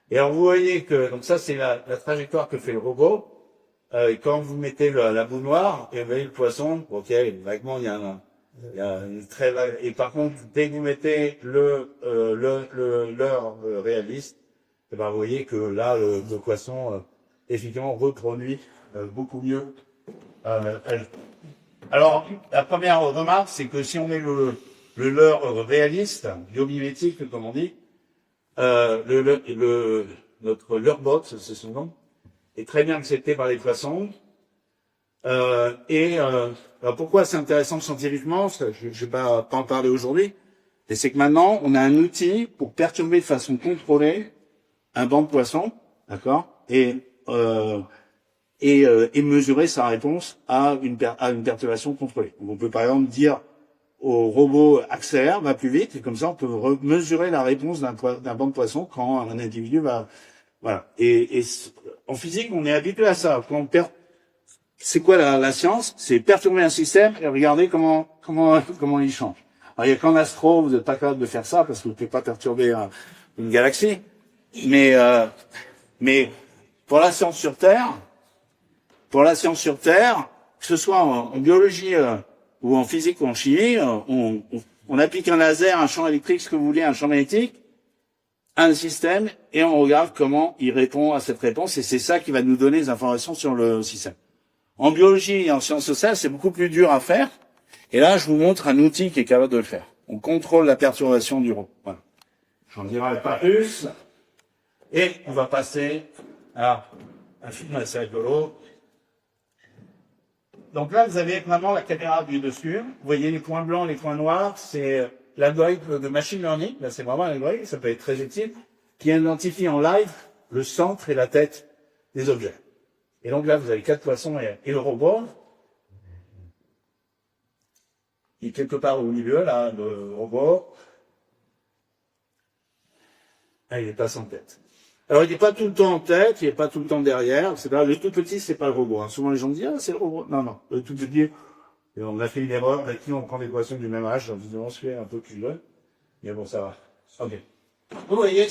Et alors, vous voyez que, donc ça, c'est la trajectoire que fait le robot. Et quand vous mettez la boule noire, et vous voyez le poisson, ok, vaguement, il y a une très vague. Et par contre, dès que vous mettez leurre réaliste, et ben, vous voyez que là, le poisson, effectivement, reproduit beaucoup mieux. Alors, la première remarque, c'est que si on met le leurre réaliste, biomimétique, comme on dit, notre leurrebot, c'est son nom, est très bien accepté par les poissons. Alors pourquoi c'est intéressant scientifiquement, je ne vais pas en parler aujourd'hui, et c'est que maintenant, on a un outil pour perturber de façon contrôlée un banc de poissons, d'accord, et mesurer sa réponse à une perturbation contrôlée. Donc on peut par exemple dire au robot accélère, va plus vite, et comme ça on peut mesurer la réponse d'un banc de poissons quand un individu va... Voilà. Et en physique, on est habitué à ça. C'est quoi la science? C'est perturber un système et regarder comment il change. Alors, il y a qu'en astro, vous n'êtes pas capable de faire ça parce que vous ne pouvez pas perturber une galaxie. Mais pour la science sur Terre, que ce soit en biologie ou en physique ou en chimie, on applique un laser, un champ électrique, ce que vous voulez, un champ magnétique, un système, et on regarde comment il répond à cette réponse, et c'est ça qui va nous donner des informations sur le système. En biologie et en sciences sociales, c'est beaucoup plus dur à faire, et là, je vous montre un outil qui est capable de le faire. On contrôle la perturbation du robot. Voilà. J'en dirai pas plus, et on va passer à un film assez rigolo. Donc là, vous avez vraiment la caméra du dessus. Vous voyez les points blancs, les points noirs, c'est l'algorithme de machine learning. Là, c'est vraiment un algorithme, ça peut être très utile, qui identifie en live le centre et la tête des objets. Et donc là, vous avez 4 poissons et le robot. Il est quelque part au milieu, là, le robot. Ah, il est pas sans tête. Alors, il n'est pas tout le temps en tête, il n'est pas tout le temps derrière, etc. Le tout petit, c'est pas le robot. Hein. Souvent, les gens disent, ah, c'est le robot. Non, non. Le tout petit, on a fait une erreur. Avec qui on prend des poissons du même âge. On se fait un peu plus jeune. Mais bon, ça va. Ok. Vous voyez,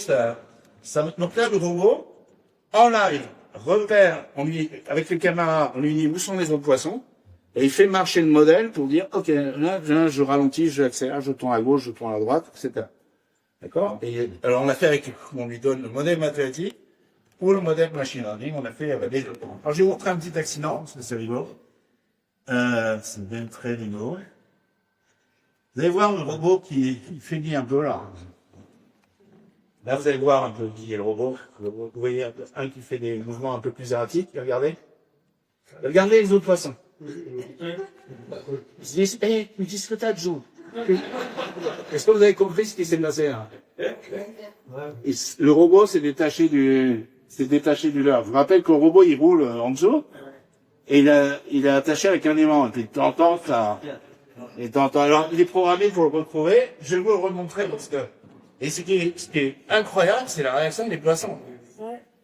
donc là, le robot, en live, repère, avec les caméras, on lui dit où sont les autres poissons. Et il fait marcher le modèle pour dire, ok, là, je ralentis, je accélère, je tourne à gauche, je tourne à droite, etc. D'accord? Et alors on l'a fait on lui donne le modèle mathématique ou le modèle machine learning, on a fait avec les deux. Alors je vais vous montrer un petit accident, parce que c'est rigolo. C'est bien très rigolo. Vous allez voir le robot qui finit un peu là. Là vous allez voir un peu qui est le robot. Vous voyez un qui fait des mouvements un peu plus erratiques, regardez. Regardez les autres poissons. Ils se disent, mais qu'est-ce que t'as de jour? Est-ce que vous avez compris ce qui s'est passé là? Et le robot s'est détaché du leurre. Je vous rappelle que le robot il roule en dessous et il est attaché avec un aimant. Et puis t'entends ça. Et t'entends. Alors il est programmé pour le retrouver. Je vais vous le remontrer parce que. Et ce qui est incroyable, c'est la réaction des poissons.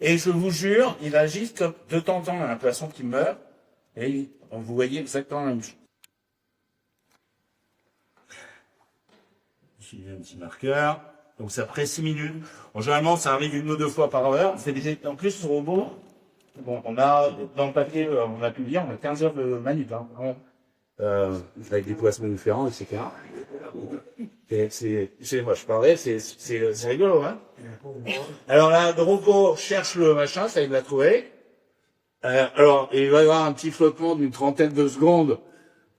Et je vous jure, il agit comme de temps en temps un poisson qui meurt. Et vous voyez exactement la même chose. J'ai un petit marqueur. Donc ça prend 6 minutes. Bon, généralement, ça arrive 1 ou 2 fois par heure. En plus, ce robot, bon, on a, dans le papier, on a publié, on a 15 heures de manip, hein, avec des poissons différents, etc. Et moi, je parlais, c'est rigolo, hein. Alors là, le robot cherche le machin, ça il l'a trouvé. Alors, il va y avoir un petit flottement d'une 30aine de secondes.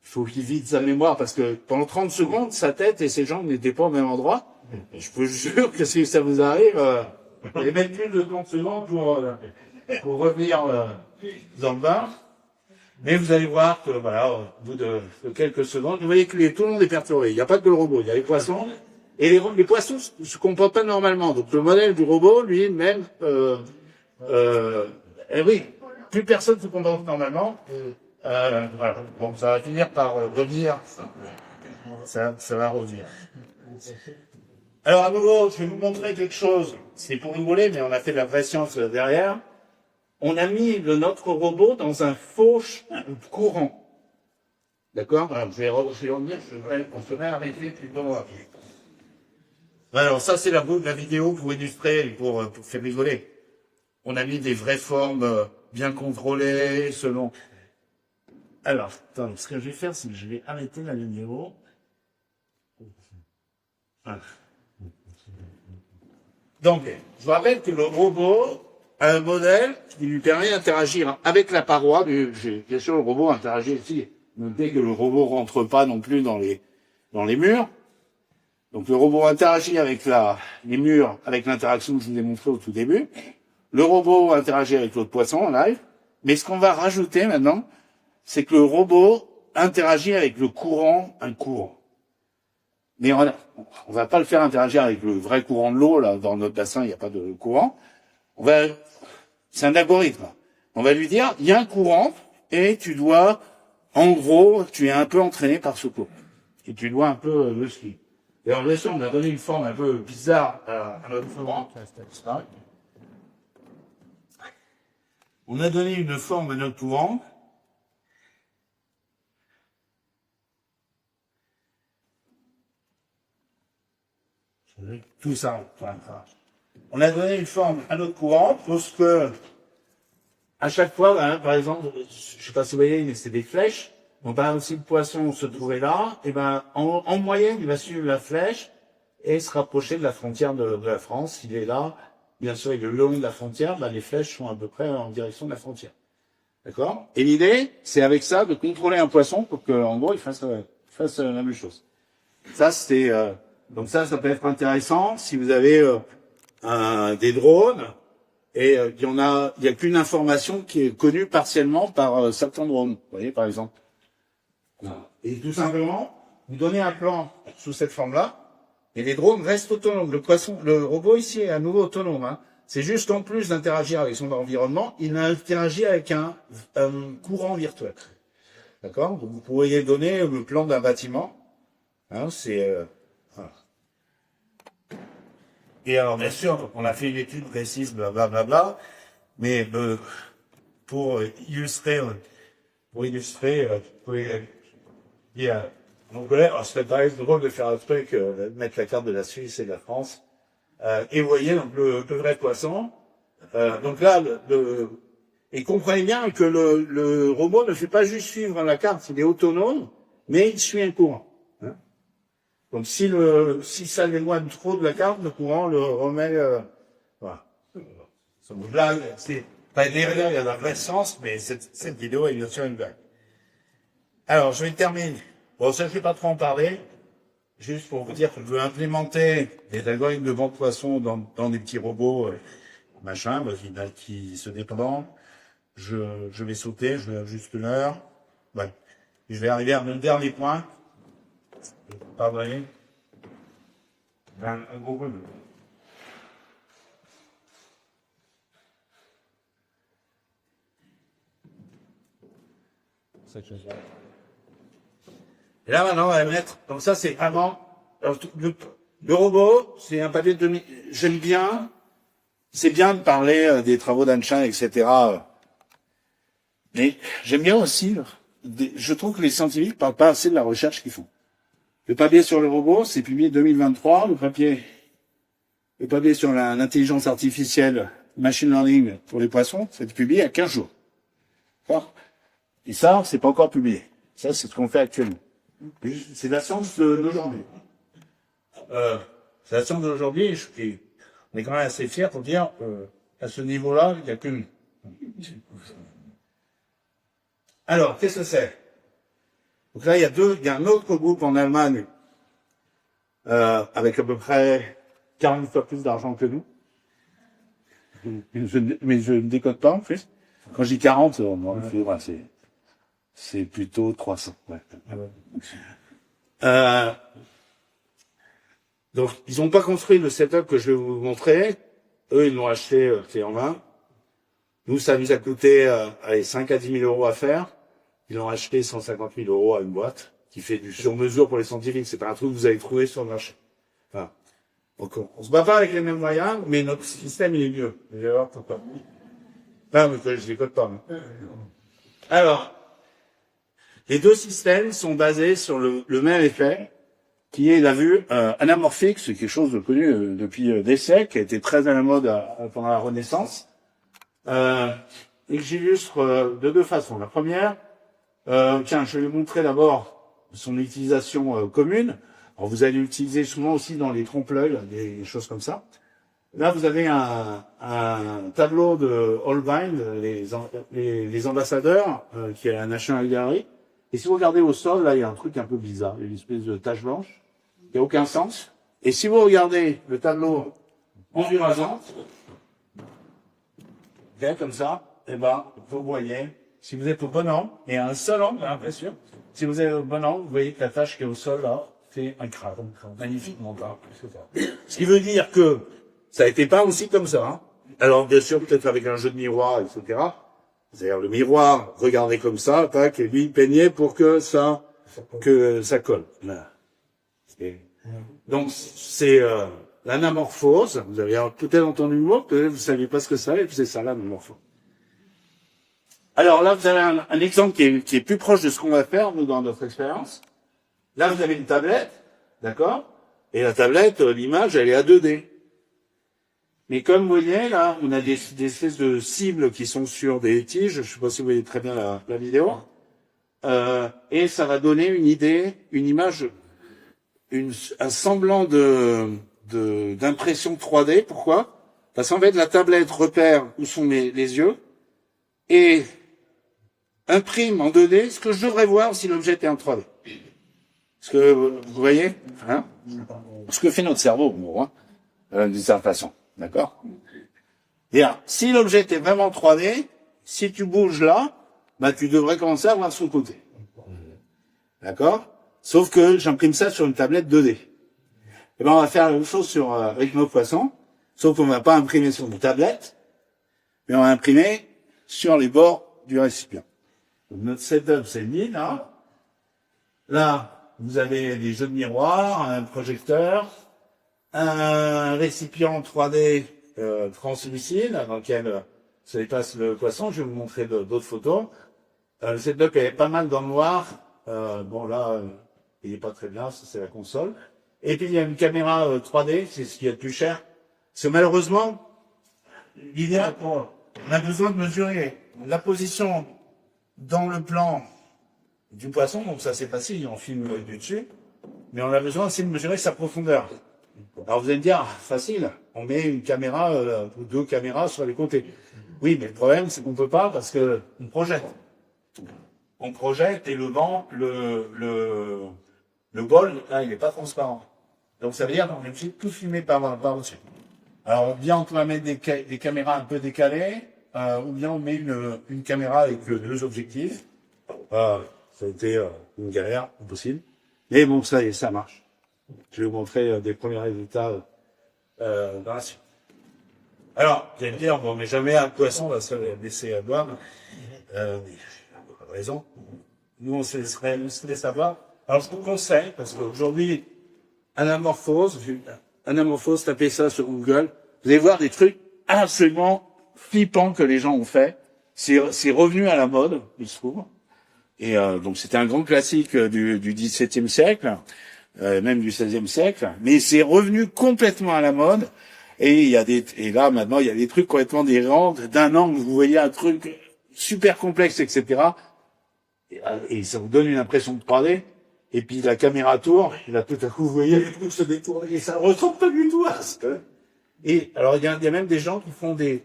Il faut qu'il vide sa mémoire parce que pendant 30 secondes, sa tête et ses jambes n'étaient pas au même endroit. Et je vous jure que si ça vous arrive, Et même plus de 30 secondes pour revenir dans le bain. Mais vous allez voir que, voilà, au bout de quelques secondes, vous voyez que tout le monde est perturbé. Il n'y a pas que le robot, il y a les poissons. Et les poissons se comportent pas normalement. Donc le modèle du robot, lui-même, oui, plus personne se comporte normalement. Voilà. Bon, ça va finir par revenir. Ça va revenir. Alors à nouveau, je vais vous montrer quelque chose. C'est pour rigoler, mais on a fait de la vraie science derrière. On a mis notre robot dans un faux courant. D'accord? Alors, je vais revenir, on se met arrêter plutôt. Alors ça, c'est la vidéo pour illustrer, pour faire rigoler. On a mis des vraies formes bien contrôlées, selon... Alors, attends, ce que je vais faire, c'est que je vais arrêter la vidéo. Voilà. Donc, je vous rappelle que le robot a un modèle qui lui permet d'interagir avec la paroi. Bien sûr, le robot interagit ici. Notez que le robot rentre pas non plus dans les murs. Donc, le robot interagit avec les murs, avec l'interaction que je vous ai montré au tout début. Le robot interagit avec l'autre poisson en live. Mais ce qu'on va rajouter maintenant, c'est que le robot interagit avec le courant, un courant. Mais on va pas le faire interagir avec le vrai courant de l'eau, là, dans notre bassin, il n'y a pas de courant. C'est un algorithme. On va lui dire, il y a un courant, et tu dois, en gros, tu es un peu entraîné par ce courant. Et tu dois un peu le suivre. Et en bien sûr, on a donné une forme un peu bizarre à notre courant. On a donné une forme à notre courant. Tout ça. On a donné une forme à notre courant parce que à chaque fois, hein, par exemple, je sais pas si vous voyez, c'est des flèches. Donc, par exemple, si le poisson se trouvait là, et ben, en moyenne, il va suivre la flèche et se rapprocher de la frontière de la France. S'il est là, bien sûr, il est le long de la frontière, ben, les flèches sont à peu près en direction de la frontière. D'accord? Et l'idée, c'est avec ça de contrôler un poisson pour qu'en gros, il fasse la même chose. Ça, c'est donc ça peut être intéressant si vous avez des drones et il y a qu'une information qui est connue partiellement par certains drones. Vous voyez, par exemple. Et tout simplement, vous donnez un plan sous cette forme-là, et les drones restent autonomes. Le robot ici est à nouveau autonome. Hein. C'est juste qu'en plus d'interagir avec son environnement, il interagit avec un courant virtuel. D'accord? Vous pourriez donner le plan d'un bâtiment. Hein, voilà. Et alors, bien sûr, on a fait une étude précise, blablabla, mais pour illustrer, mon collègue, alors c'est pas drôle de faire un truc, de mettre la carte de la Suisse et de la France, et vous voyez donc le vrai poisson. Donc là, et comprenez bien que le robot ne fait pas juste suivre la carte, il est autonome, mais il suit un courant. Hein. Donc si ça l'éloigne trop de la carte, le courant le remet. Voilà. C'est une blague. C'est pas une erreur, il y a un vrai sens, mais cette vidéo est bien sûr une blague. Alors, je vais terminer. Bon, ça, je vais pas trop en parler. Juste pour vous dire que je veux implémenter des algorithmes de vente poisson dans des petits robots, machin, qui se dépendent. Je vais sauter, je vais juste l'heure. Ouais. Je vais arriver à mon dernier point. Pardonnez. Un gros peu. Et là, maintenant, on va mettre, donc ça, c'est vraiment, alors, le robot, c'est un papier de j'aime bien, c'est bien de parler des travaux d'Einstein, etc. Mais j'aime bien aussi, je trouve que les scientifiques parlent pas assez de la recherche qu'ils font. Le papier sur le robot, c'est publié 2023, le papier sur l'intelligence artificielle, machine learning pour les poissons, c'est publié à 15 jours. D'accord? Et ça, c'est pas encore publié. Ça, c'est ce qu'on fait actuellement. C'est la science d'aujourd'hui. C'est la science d'aujourd'hui, et on est quand même assez fiers pour dire, à ce niveau-là, il n'y a qu'une. Alors, qu'est-ce que c'est? Donc là, il y a un autre groupe en Allemagne, avec à peu près 40 fois plus d'argent que nous, mais je ne décode pas, en fait. Quand je dis 40, voilà, c'est plutôt 300. Ouais. Donc, ils n'ont pas construit le setup que je vais vous montrer. Eux, ils l'ont acheté clé en main. Nous, ça nous a coûté 5 à 10 000 euros à faire. Ils l'ont acheté 150 000 euros à une boîte qui fait du sur-mesure pour les scientifiques. C'est pas un truc que vous allez trouver sur le marché. Enfin, donc, on se bat pas avec les mêmes moyens, mais notre système, il est mieux. Vous allez voir pourquoi. Non, mais je décode pas. Alors, les deux systèmes sont basés sur le même effet, qui est la vue anamorphique, c'est quelque chose de connu depuis des siècles, qui a été très à la mode pendant la Renaissance. Et que j'illustre de deux façons. La première, tiens, je vais vous montrer d'abord son utilisation commune. Alors, vous allez l'utiliser souvent aussi dans les trompe-l'œil, des choses comme ça. Là, vous avez un tableau de Holbein, les ambassadeurs, qui est à la National Gallery. Et si vous regardez au sol, là, il y a un truc un peu bizarre. Il y a une espèce de tache blanche qui n'a aucun sens. Et si vous regardez le tableau en vue rasante, bien comme ça, eh ben, vous voyez, si vous êtes au bon angle, et à un seul angle, hein, bien sûr, si vous êtes au bon angle, vous voyez que la tache qui est au sol, là, fait un crâne. Magnifiquement bas. Ce qui veut dire que ça a été peint aussi comme ça. Hein. Alors, bien sûr, peut-être avec un jeu de miroir, etc. C'est-à-dire le miroir, regardez comme ça, tac, et lui, peignait pour que ça colle. Voilà. Donc, c'est l'anamorphose. Vous avez peut-être entendu le mot, peut-être vous ne saviez pas ce que c'est, et puis c'est ça, l'anamorphose. Alors là, vous avez un exemple qui est plus proche de ce qu'on va faire, nous, dans notre expérience. Là, vous avez une tablette, d'accord? Et la tablette, l'image, elle est à 2D. Mais comme vous voyez, là, on a des espèces de cibles qui sont sur des tiges. Je ne sais pas si vous voyez très bien la vidéo. Et ça va donner une idée, une image, un semblant d'impression 3D. Pourquoi? Parce qu'en fait, la tablette repère où sont les yeux et imprime en 2D ce que je devrais voir si l'objet était en 3D. Ce que vous voyez, hein? Ce que fait notre cerveau, bon, hein, d'une certaine façon. D'accord? Bien. Si l'objet est vraiment 3D, si tu bouges là, bah, tu devrais commencer à voir son côté. D'accord? Sauf que j'imprime ça sur une tablette 2D. Et ben, on va faire la même chose avec nos poissons. Sauf qu'on va pas imprimer sur une tablette, mais on va imprimer sur les bords du récipient. Donc, notre setup, c'est le mine, hein. Là, vous avez des jeux de miroirs, un projecteur, un récipient 3D translucide dans lequel se dépasse le poisson. Je vais vous montrer d'autres photos. Le setup est pas mal dans le noir. Bon là, il est pas très bien, ça c'est la console. Et puis il y a une caméra 3D, c'est ce qui est le plus cher. Parce que malheureusement, l'idée, on a besoin de mesurer la position dans le plan du poisson, donc ça c'est facile, on filme du dessus. Mais on a besoin aussi de mesurer sa profondeur. Alors vous allez me dire, facile, on met une caméra ou deux caméras sur les côtés. Oui, mais le problème, c'est qu'on peut pas parce que on projette. On projette et le banc, le bol, là, il est pas transparent. Donc ça veut dire qu'on est obligé de tout filmer par au-dessus. Alors bien on peut mettre des caméras un peu décalées, ou bien on met une caméra avec deux objectifs. Ça a été une galère, impossible. Mais bon, ça y est, ça marche. Je vais vous montrer des premiers résultats dans la suite. Alors, vous allez me dire, bon, mais jamais un poisson va se laisser boire. Pas de raison. Nous, on se laisse avoir. Alors, je vous conseille, parce qu'aujourd'hui, anamorphose, tapez ça sur Google, vous allez voir des trucs absolument flippants que les gens ont fait. C'est revenu à la mode, il se trouve. Et donc, c'était un grand classique du XVIIe siècle. Même du XVIe siècle, mais c'est revenu complètement à la mode. Et là maintenant il y a des trucs complètement délirants. D'un angle, vous voyez un truc super complexe, etc. Et ça vous donne une impression de 3D. Et puis la caméra tourne, et là tout à coup vous voyez les trucs se détournent et ça ne ressemble pas du tout à ce que. Et alors il y a même des gens qui font des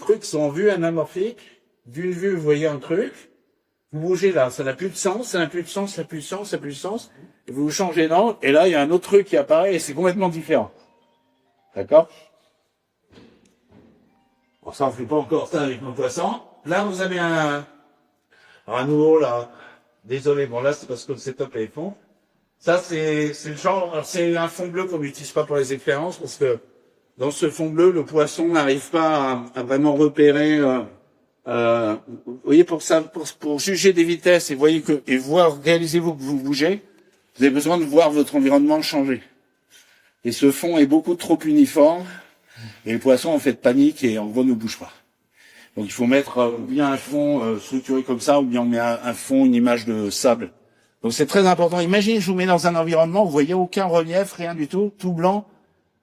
trucs qui sont en vue anamorphique. D'une vue, vous voyez un truc. Vous bougez là, ça n'a plus de sens, ça n'a plus de sens, ça n'a plus de sens, ça n'a plus de sens. Et vous changez d'angle, et là, il y a un autre truc qui apparaît, et c'est complètement différent. D'accord? Bon, ça, on fait pas encore ça avec nos poissons. Là, vous avez un nouveau, là. Désolé, bon, là, c'est parce que le setup est fond. Ça, c'est le genre, alors, c'est un fond bleu qu'on n'utilise pas pour les expériences parce que dans ce fond bleu, le poisson n'arrive pas à vraiment repérer, vous voyez, pour juger des vitesses et voyez et voir, réalisez-vous que vous bougez, vous avez besoin de voir votre environnement changer. Et ce fond est beaucoup trop uniforme et le poisson, en fait, panique et en gros ne bouge pas. Donc il faut mettre bien un fond structuré comme ça, ou bien on met un fond, une image de sable. Donc c'est très important. Imaginez, je vous mets dans un environnement, vous voyez aucun relief, rien du tout, tout blanc,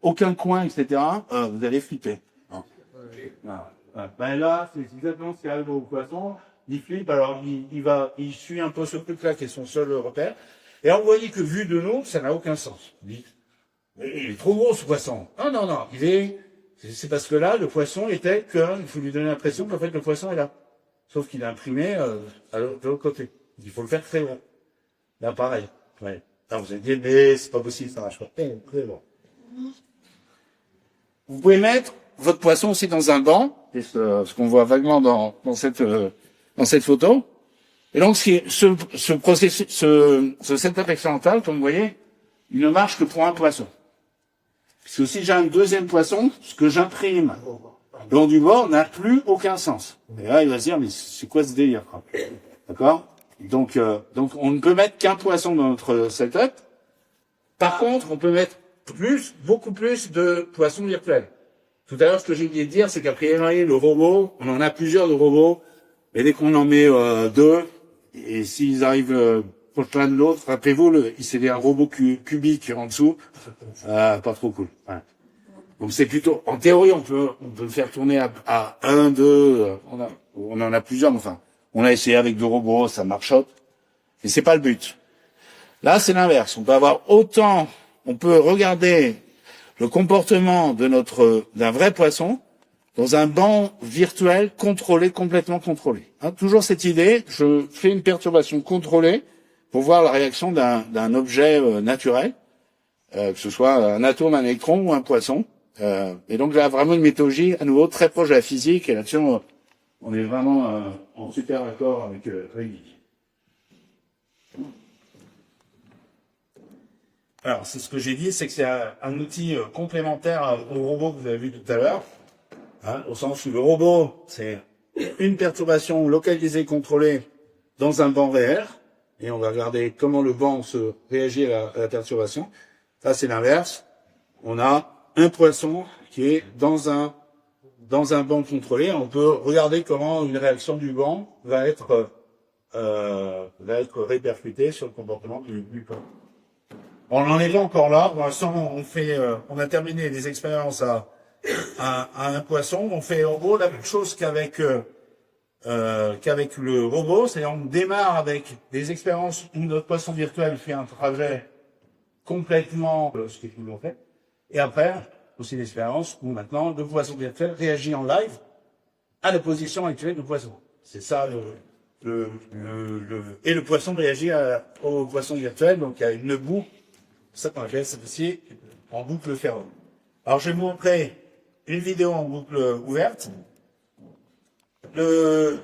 aucun coin, etc. Vous allez flipper. Ben là, c'est exactement ce qui arrive au poisson. Il flippe, alors il suit un peu ce truc-là qui est son seul repère. Et alors, vous voyez que vu de nous, ça n'a aucun sens. Il est trop gros ce poisson. Non, c'est parce que là, le poisson était il faut lui donner l'impression qu'en fait le poisson est là. Sauf qu'il est imprimé de l'autre côté. Il faut le faire très gros. Là, pareil. Ouais. Alors, vous allez dire, mais c'est pas possible, ça marche pas. Très bon. Vous pouvez mettre votre poisson aussi dans un banc, c'est ce qu'on voit vaguement dans cette photo. Et donc, ce processus, ce setup expérimental, comme vous voyez, il ne marche que pour un poisson. Parce que si j'ai un deuxième poisson, ce que j'imprime le long du bord n'a plus aucun sens. Et là, il va se dire, mais c'est quoi ce délire, quoi? D'accord? Donc, on ne peut mettre qu'un poisson dans notre setup. Par contre, on peut mettre beaucoup plus de poissons virtuels. Tout à l'heure, ce que j'ai oublié de dire, c'est qu'a priori, le robot, on en a plusieurs de robots, mais dès qu'on en met deux, et s'ils arrivent proche l'un de l'autre, rappelez-vous, c'est un robot cubique en dessous, pas trop cool. Ouais. Donc c'est plutôt, en théorie, on peut le faire tourner à 1, 2, on en a plusieurs, mais enfin, on a essayé avec 2 robots, ça marchote, mais c'est pas le but. Là, c'est l'inverse. On peut regarder le comportement d'un vrai poisson dans un banc virtuel complètement contrôlé. Hein, toujours cette idée, je fais une perturbation contrôlée pour voir la réaction d'un objet naturel, que ce soit un atome, un électron ou un poisson. Et donc là, vraiment une méthodologie à nouveau très proche de la physique, et là-dessus, on est vraiment en super accord avec Guy. Alors, c'est ce que j'ai dit, c'est que c'est un outil complémentaire au robot que vous avez vu tout à l'heure, hein, au sens où le robot, c'est une perturbation localisée, contrôlée dans un banc réel, et on va regarder comment le banc se réagit à la perturbation. Là, c'est l'inverse. On a un poisson qui est dans un banc contrôlé. On peut regarder comment une réaction du banc va être répercutée sur le comportement du corps. On n'en est pas encore là. Pour l'instant, on a terminé les expériences à un poisson. On fait en gros la même chose qu'avec le robot. C'est-à-dire, on démarre avec des expériences où notre poisson virtuel fait un trajet complètement ce qu'il nous fait. Et après, aussi l'expérience où maintenant le poisson virtuel réagit en live à la position actuelle du poisson. C'est ça et le poisson réagit au poisson virtuel. Donc il y a une boucle. C'est ça qu'on appelle ça aussi en boucle ferrée. Alors je vais vous montrer une vidéo en boucle ouverte. Le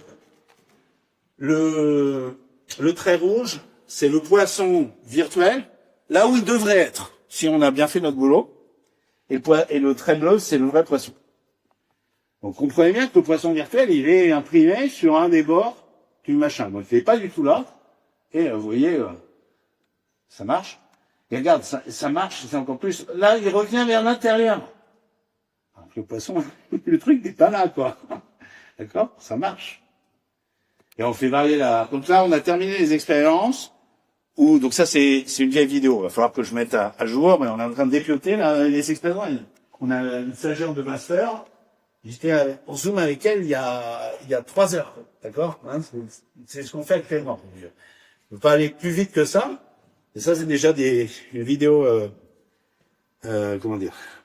trait rouge, c'est le poisson virtuel, là où il devrait être, si on a bien fait notre boulot. Et le trait bleu, c'est le vrai poisson. Donc comprenez bien que le poisson virtuel, il est imprimé sur un des bords du machin. Donc il n'est pas du tout là. Et vous voyez, ça marche. Et regarde, ça marche, c'est encore plus. Là, il revient vers l'intérieur. Le poisson, le truc n'est pas là, quoi. D'accord? Ça marche. Et on fait varier donc là, on a terminé les expériences. Donc ça, c'est une vieille vidéo. Il va falloir que je mette à jour, mais on est en train de dépioter les expériences. On a une stagiaire de master. J'étais en Zoom avec elle il y a 3 heures. D'accord? Hein, c'est ce qu'on fait actuellement. Je ne peux pas aller plus vite que ça. Et ça, c'est déjà une vidéo,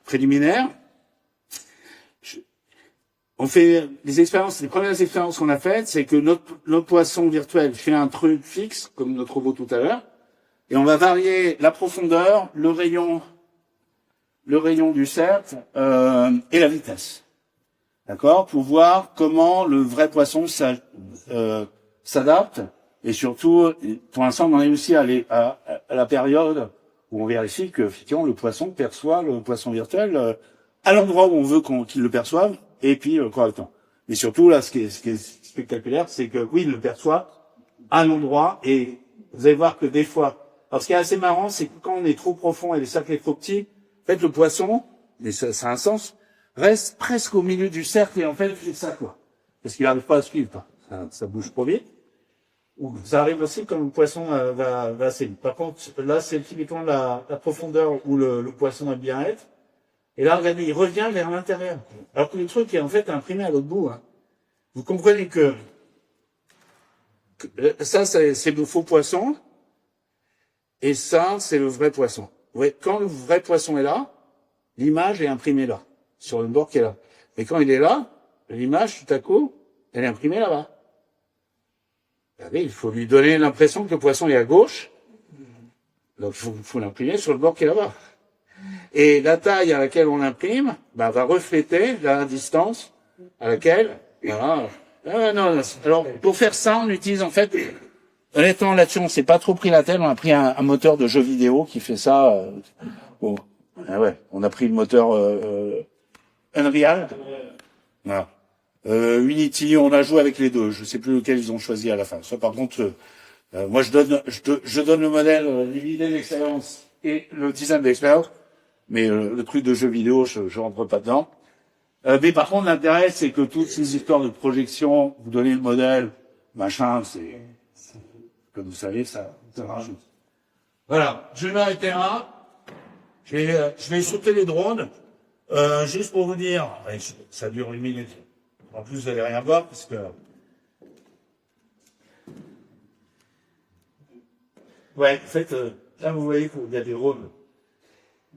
préliminaire. On fait les premières expériences qu'on a faites, c'est que notre poisson virtuel fait un truc fixe, comme notre robot tout à l'heure, et on va varier la profondeur, le rayon du cercle, et la vitesse. d'accord, pour voir comment le vrai poisson s'adapte. Et surtout, pour l'instant, on en est aussi à la période où on vérifie que, effectivement, le poisson perçoit le poisson virtuel à l'endroit où on veut qu'il le perçoive, et puis correctement. Mais surtout, là, ce qui est spectaculaire, c'est que, oui, il le perçoit à l'endroit, et vous allez voir que des fois, alors ce qui est assez marrant, c'est que quand on est trop profond et les cercles sont trop petits, en fait, le poisson, et ça a un sens, reste presque au milieu du cercle, et en fait, il fait ça, quoi. Parce qu'il n'arrive pas à suivre, ça bouge trop vite. Ou ça arrive aussi quand le poisson va assez vite. Par contre, là, c'est typiquement la profondeur où le poisson aime bien être. Et là, regardez, il revient vers l'intérieur. Alors que le truc est en fait imprimé à l'autre bout. Hein. Vous comprenez que ça, c'est le faux poisson. Et ça, c'est le vrai poisson. Vous voyez, quand le vrai poisson est là, l'image est imprimée là, sur le bord qui est là. Mais quand il est là, l'image, tout à coup, elle est imprimée là-bas. Regardez, il faut lui donner l'impression que le poisson est à gauche. Donc, il faut l'imprimer sur le bord qui est là-bas. Et la taille à laquelle on l'imprime, va refléter la distance à laquelle, voilà. Non. Alors, pour faire ça, on utilise, en fait, honnêtement, là-dessus, on s'est pas trop pris la tête. On a pris un moteur de jeu vidéo qui fait ça. Bon. Ah ouais, on a pris le moteur Unreal. Voilà. Unity, on a joué avec les deux. Je sais plus lequel ils ont choisi à la fin. Ça, par contre, moi, je donne le modèle, l'idée d'expérience et le design d'expérience. Mais le truc de jeu vidéo, je rentre pas dedans. Mais par contre, l'intérêt, c'est que toutes ces histoires de projection, vous donnez le modèle, machin, c'est comme vous savez, ça rajoute. Voilà, je vais m'arrêter là. Je vais sauter les drones. Juste pour vous dire, ça dure 1 minute. En plus, vous allez rien voir parce que. Ouais, en fait, là, vous voyez qu'il y a des drones.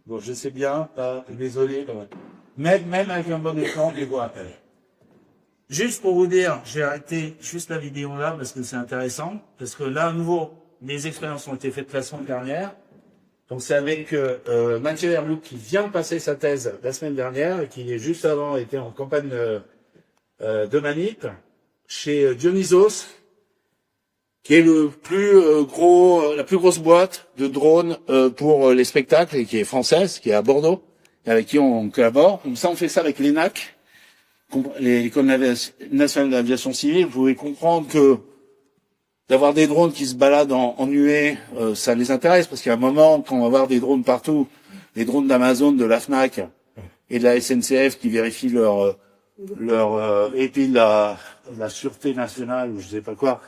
Bon, je sais bien, désolé. Même avec un bon écran, je les vois à peine. Juste pour vous dire, j'ai arrêté juste la vidéo là parce que c'est intéressant. Parce que là, à nouveau, les expériences ont été faites la semaine dernière. Donc c'est avec Mathieu Herlouk qui vient de passer sa thèse la semaine dernière et qui juste avant était en campagne de manip chez Dionysos, qui est le plus la plus grosse boîte de drones pour les spectacles et qui est française, qui est à Bordeaux, et avec qui on collabore. Donc ça, on fait ça avec l'ENAC, l'École nationale d'aviation civile. Vous pouvez comprendre que d'avoir des drones qui se baladent en nuée, ça les intéresse, parce qu'il y a un moment, quand on va avoir des drones partout, les drones d'Amazon, de la FNAC et de la SNCF qui vérifient et puis la sûreté nationale, ou je sais pas quoi,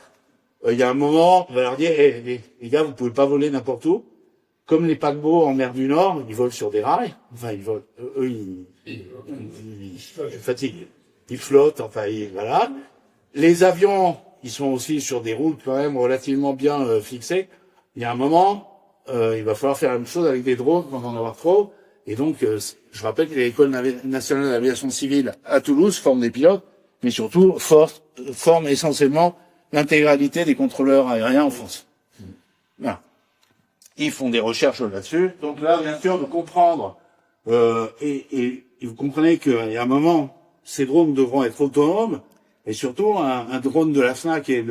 il y a un moment, on va leur dire, les gars, vous pouvez pas voler n'importe où. Comme les paquebots en mer du Nord, ils volent sur des rails. Enfin, ils volent, eux, ils fatiguent. Ils flottent, enfin, voilà. Les avions, ils sont aussi sur des routes quand même relativement bien fixées. Il y a un moment, il va falloir faire la même chose avec des drones quand on va en avoir trop. Et donc, je rappelle que l'École nationale d'aviation civile à Toulouse forme des pilotes, mais surtout forme essentiellement l'intégralité des contrôleurs aériens en France. Voilà. Ils font des recherches là-dessus. Donc là, bien sûr, de comprendre, et vous comprenez qu'il y a un moment, ces drones devront être autonomes, et surtout un drone de la FNAC et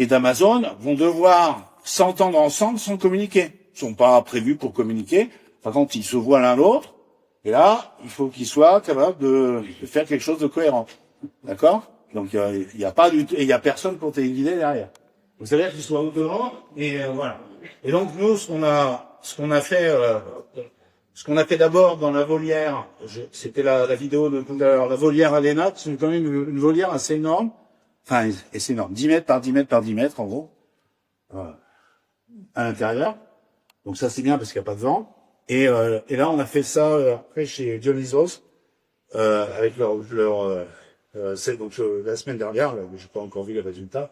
d'Amazon vont devoir s'entendre ensemble sans communiquer. Ils sont pas prévus pour communiquer. Par contre, ils se voient l'un l'autre. Et là, il faut qu'ils soient capables de faire quelque chose de cohérent. D'accord? Donc, il y a personne pour téléguider derrière. Donc, ça veut dire qu'ils soient autonomes, et voilà. Et donc, nous, ce qu'on a fait d'abord dans la volière, c'était la vidéo de tout à l'heure, la volière Alena, c'est quand même une volière assez énorme. Enfin, c'est énorme. 10 mètres par 10 mètres par 10 mètres, en gros. À l'intérieur. Donc ça, c'est bien parce qu'il n'y a pas de vent. Et là, on a fait ça après chez Dionysos, avec c'est donc la semaine dernière, j'ai pas encore vu les résultats.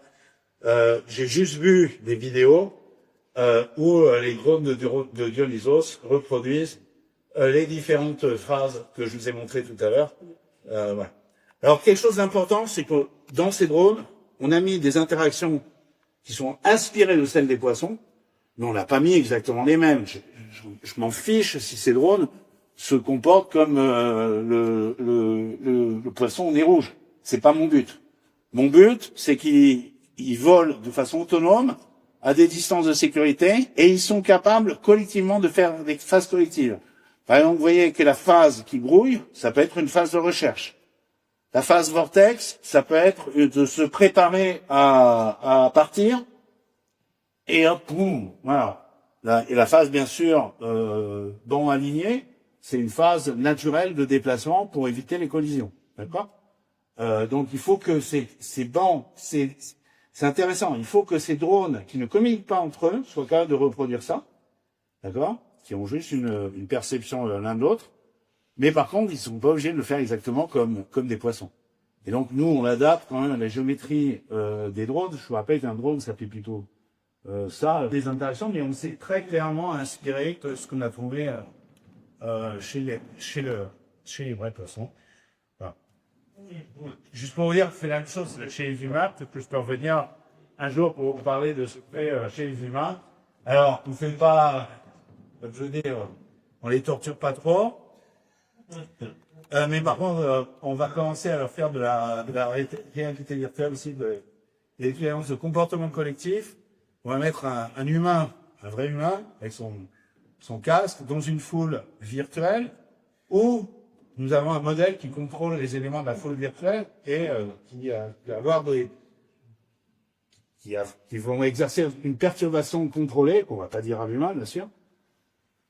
J'ai juste vu des vidéos où les drones de Dionysos reproduisent les différentes phrases que je vous ai montrées tout à l'heure. Voilà. Alors quelque chose d'important, c'est que dans ces drones, on a mis des interactions qui sont inspirées de celles des poissons, mais on n'a pas mis exactement les mêmes. Je m'en fiche si ces drones se comporte comme le poisson au nez rouge. C'est pas mon but. Mon but, c'est qu'ils volent de façon autonome à des distances de sécurité et ils sont capables collectivement de faire des phases collectives. Par exemple, vous voyez que la phase qui grouille, ça peut être une phase de recherche. La phase vortex, ça peut être de se préparer à partir et hop, boum, voilà. Et la phase, bien sûr, dont aligné, c'est une phase naturelle de déplacement pour éviter les collisions. D'accord? Donc il faut que ces bancs, c'est intéressant. Il faut que ces drones qui ne communiquent pas entre eux soient capables de reproduire ça. D'accord? Qui ont juste une perception l'un de l'autre. Mais par contre, ils sont pas obligés de le faire exactement comme des poissons. Et donc nous, on adapte quand même à la géométrie des drones. Je vous rappelle qu'un drone, ça fait plutôt ça, des interactions, mais on s'est très clairement inspiré de ce qu'on a trouvé chez les vrais poissons. Voilà. Juste pour vous dire, c'est la même chose chez les humains. Peut-être que je peux revenir un jour pour vous parler de ce que fait chez les humains. Alors, on ne fait pas, je veux dire, on les torture pas trop. Mais par contre, on va commencer à leur faire de la réalité virtuelle aussi, de l'expérience de comportement collectif. On va mettre un humain, un vrai humain, avec son casque, dans une foule virtuelle, où nous avons un modèle qui contrôle les éléments de la foule virtuelle et qui va avoir qui vont exercer une perturbation contrôlée, qu'on va pas dire à l'humain, bien sûr,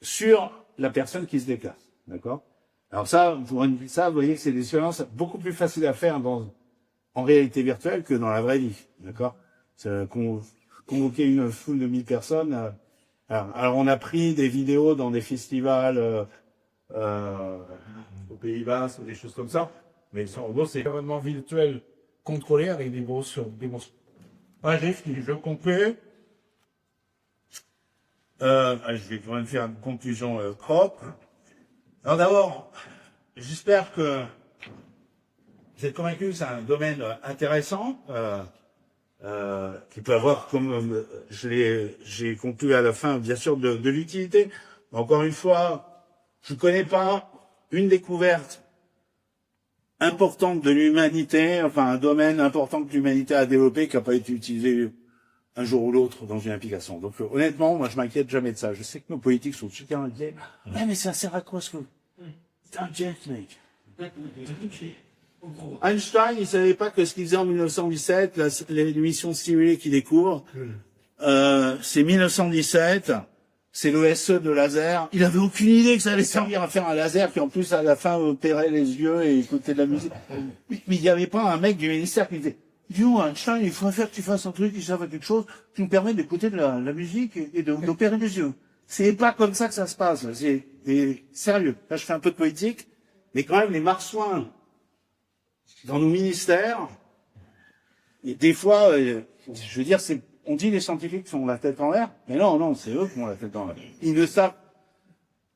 sur la personne qui se déplace. D'accord? Alors ça, vous voyez que c'est des expériences beaucoup plus faciles à faire en réalité virtuelle que dans la vraie vie. D'accord? Convoquer une foule de 1000 personnes. Alors on a pris des vidéos dans des festivals aux Pays-Bas, ou des choses comme ça. Mais en gros, c'est un environnement virtuel contrôlé avec des grosses. Voilà, j'ai fini. Je conclue. Je vais quand même faire une conclusion propre. Alors d'abord, j'espère que vous êtes convaincus que c'est un domaine intéressant, qui peut avoir, comme j'ai conclu à la fin, bien sûr, de l'utilité. Encore une fois, je ne connais pas une découverte importante de l'humanité, enfin un domaine important que l'humanité a développé qui n'a pas été utilisé un jour ou l'autre dans une application. Donc honnêtement, moi je m'inquiète jamais de ça. Je sais que nos politiques sont super inquiets. Mais ça sert à quoi ce que... T'inquiète, mec. Einstein, il savait pas que ce qu'il faisait en 1917, l'émission stimulée qu'il découvre, c'est 1917, c'est l'OSE de laser. Il avait aucune idée que ça allait servir à faire un laser qui en plus à la fin opérait les yeux et écoutait de la musique. Mais il n'y avait pas un mec du ministère qui disait dis-moi, Einstein, il faudrait faire que tu fasses un truc qui serve à quelque chose, qui nous permet d'écouter de la musique et d'opérer les yeux. C'est pas comme ça que ça se passe. C'est sérieux. Là, je fais un peu de politique, mais quand même, les marsouins dans nos ministères, et des fois, je veux dire, on dit les scientifiques qui ont la tête en l'air, mais non, c'est eux qui ont la tête en l'air. Ils ne savent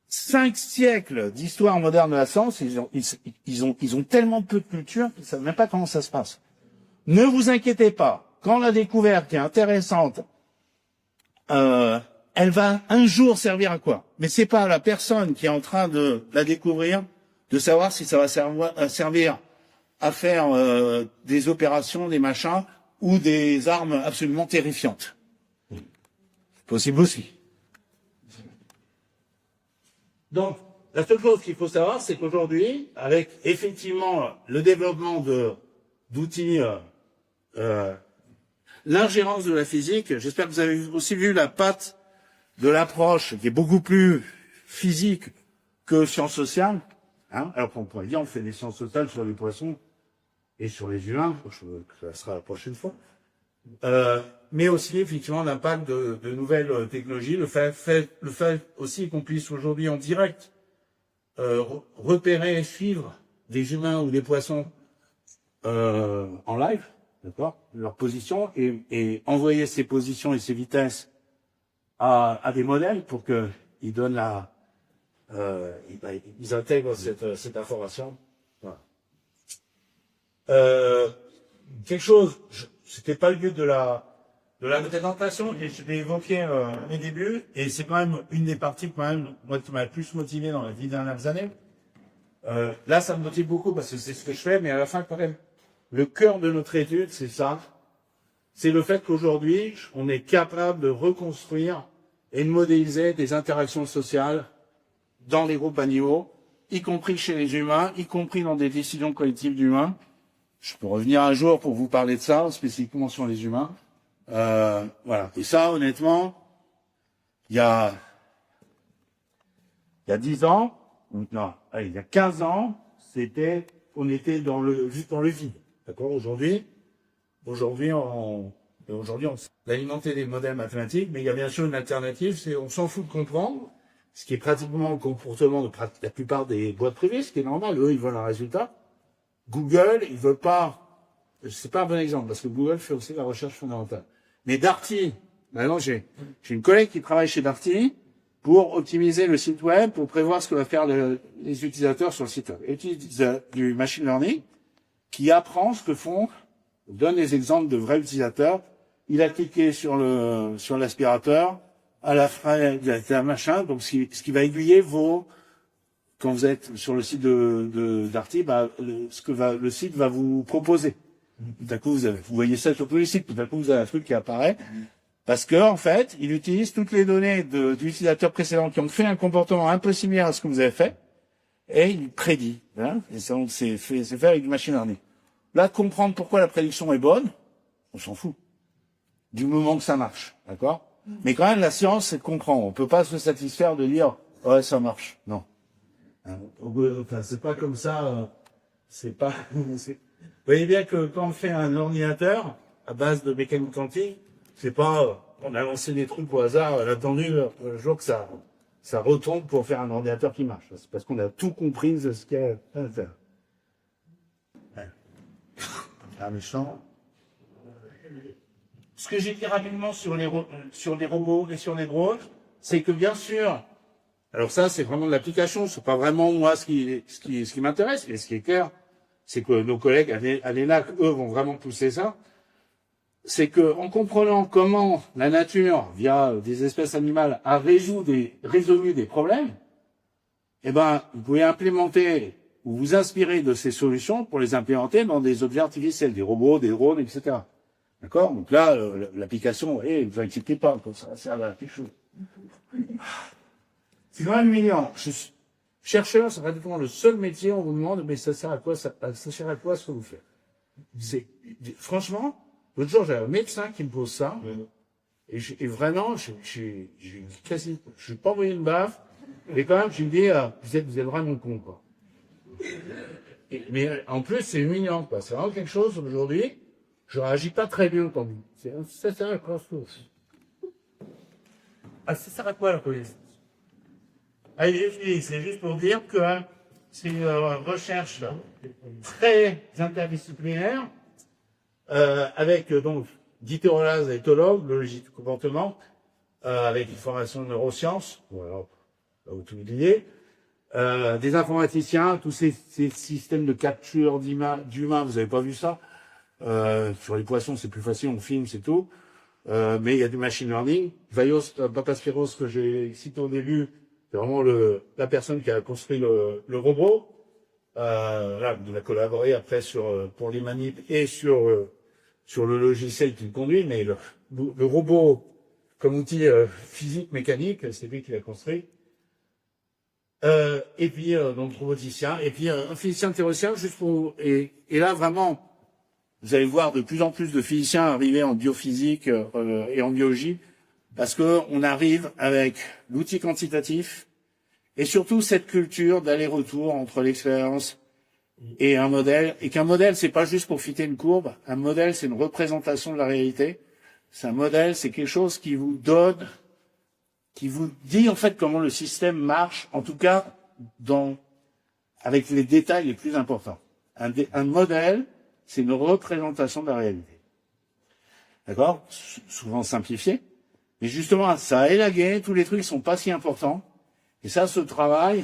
5 siècles d'histoire moderne de la science, ils ont tellement peu de culture qu'ils ne savent même pas comment ça se passe. Ne vous inquiétez pas, quand la découverte est intéressante, elle va un jour servir à quoi? Mais c'est pas à la personne qui est en train de la découvrir de savoir si ça va servir à faire des opérations, des machins, ou des armes absolument terrifiantes. Possible aussi. Donc, la seule chose qu'il faut savoir, c'est qu'aujourd'hui, avec effectivement le développement d'outils, l'ingérence de la physique, j'espère que vous avez aussi vu la patte de l'approche qui est beaucoup plus physique que sciences sociales. Hein, alors qu'on pourrait dire on fait des sciences sociales sur les poissons et sur les humains, ça sera la prochaine fois. Mais aussi effectivement l'impact de nouvelles technologies, le fait aussi qu'on puisse aujourd'hui en direct repérer et suivre des humains ou des poissons en live, d'accord, leur position et envoyer ces positions et ces vitesses à des modèles pour que ils donnent ils intègrent cette information. Voilà. Quelque chose, c'était pas le but de la de la présentation, et je l'ai évoqué au début, et c'est quand même une des parties quand même, moi, qui m'a le plus motivé dans les 10 dernières années. Là, ça me motive beaucoup parce que c'est ce que je fais, mais à la fin, quand même, le cœur de notre étude, c'est ça. C'est le fait qu'aujourd'hui, on est capable de reconstruire et de modéliser des interactions sociales dans les groupes animaux, y compris chez les humains, y compris dans des décisions collectives d'humains. Je peux revenir un jour pour vous parler de ça, spécifiquement sur les humains. Voilà. Et ça, honnêtement, il y a 10 ans, non, allez, il y a 15 ans, on était dans le vide. D'accord? Aujourd'hui, on alimentait des modèles mathématiques, mais il y a bien sûr une alternative, c'est on s'en fout de comprendre, ce qui est pratiquement le comportement de la plupart des boîtes privées, ce qui est normal, eux, ils veulent un résultat. Google, ils veulent pas, c'est pas un bon exemple, parce que Google fait aussi la recherche fondamentale. Mais Darty, maintenant j'ai une collègue qui travaille chez Darty pour optimiser le site web, pour prévoir ce que va faire les utilisateurs sur le site web. Elle utilise du machine learning qui apprend ce que font, donne des exemples de vrais utilisateurs. Il a cliqué sur l'aspirateur, à la fin, il a un machin, donc ce qui va aiguiller quand vous êtes sur le site de Darty, le site va vous proposer. Tout à coup, vous voyez ça sur tous les sites, tout à coup, vous avez un truc qui apparaît. Parce que, en fait, il utilise toutes les données d'utilisateurs précédents qui ont fait un comportement un peu similaire à ce que vous avez fait, et il prédit. Hein, et ça, c'est fait avec du machine learning. Là, comprendre pourquoi la prédiction est bonne, on s'en fout. Du moment que ça marche. D'accord? Mais quand même, la science, c'est de comprendre. On peut pas se satisfaire de dire, ouais, ça marche. Non. Enfin, c'est pas comme ça, vous voyez bien que quand on fait un ordinateur à base de mécanique quantique, c'est pas, on a lancé des trucs au hasard, on a attendu un jour que ça retombe pour faire un ordinateur qui marche. C'est parce qu'on a tout compris de ce qu'il y a à faire. Ouais. Un méchant. Ce que j'ai dit rapidement sur les robots et sur les drones, c'est que bien sûr, alors ça c'est vraiment de l'application, c'est pas vraiment moi ce qui m'intéresse, et ce qui est clair, c'est que nos collègues à l'ENAC, eux, vont vraiment pousser ça, c'est que en comprenant comment la nature, via des espèces animales, a résolu des problèmes, eh ben, vous pouvez implémenter ou vous inspirer de ces solutions pour les implémenter dans des objets artificiels, des robots, des drones, etc. D'accord? Donc là, l'application, vous voyez, ne vous inquiétez pas, comme ça sert à quelque chose. C'est quand même humiliant. Chercheur, c'est pratiquement le seul métier, on vous demande, mais ça sert à quoi, ça sert à quoi ce que vous faites? Franchement, l'autre jour, j'ai un médecin qui me pose ça, et vraiment, je suis pas envoyé une baffe, mais quand même, je me dis, vous êtes vraiment con, quoi. Mais en plus, c'est humiliant, quoi. C'est vraiment quelque chose, aujourd'hui, je réagis pas très bien quand même. Ça sert à quoi, ça sert à quoi, la connaissance? Allez, c'est juste pour dire que c'est une recherche très interdisciplinaire, avec donc d'hétérolase à éthologue, biologie du comportement, avec une formation de neurosciences, voilà, là où tout est lié, des informaticiens, tous ces systèmes de capture d'humains, vous avez pas vu ça? Sur les poissons, c'est plus facile, on filme, c'est tout. Mais il y a du machine learning. Vaios Papasperos, que j'ai cité au début, c'est vraiment la personne qui a construit le robot. Là, on a collaboré après pour les manips et sur le logiciel qui le conduit, mais le robot comme outil physique, mécanique, c'est lui qui l'a construit. Et puis donc roboticien, et puis un physicien théoricien, juste et là vraiment, vous allez voir de plus en plus de physiciens arriver en biophysique et en biologie, parce que on arrive avec l'outil quantitatif et surtout cette culture d'aller-retour entre l'expérience et un modèle, et qu'un modèle c'est pas juste pour fitter une courbe, un modèle c'est une représentation de la réalité, c'est un modèle, c'est quelque chose qui vous dit en fait comment le système marche, en tout cas avec les détails les plus importants. Un modèle, c'est une représentation de la réalité. D'accord? Souvent simplifié. Mais justement, ça a élagué, tous les trucs sont pas si importants. Et ça, ce travail,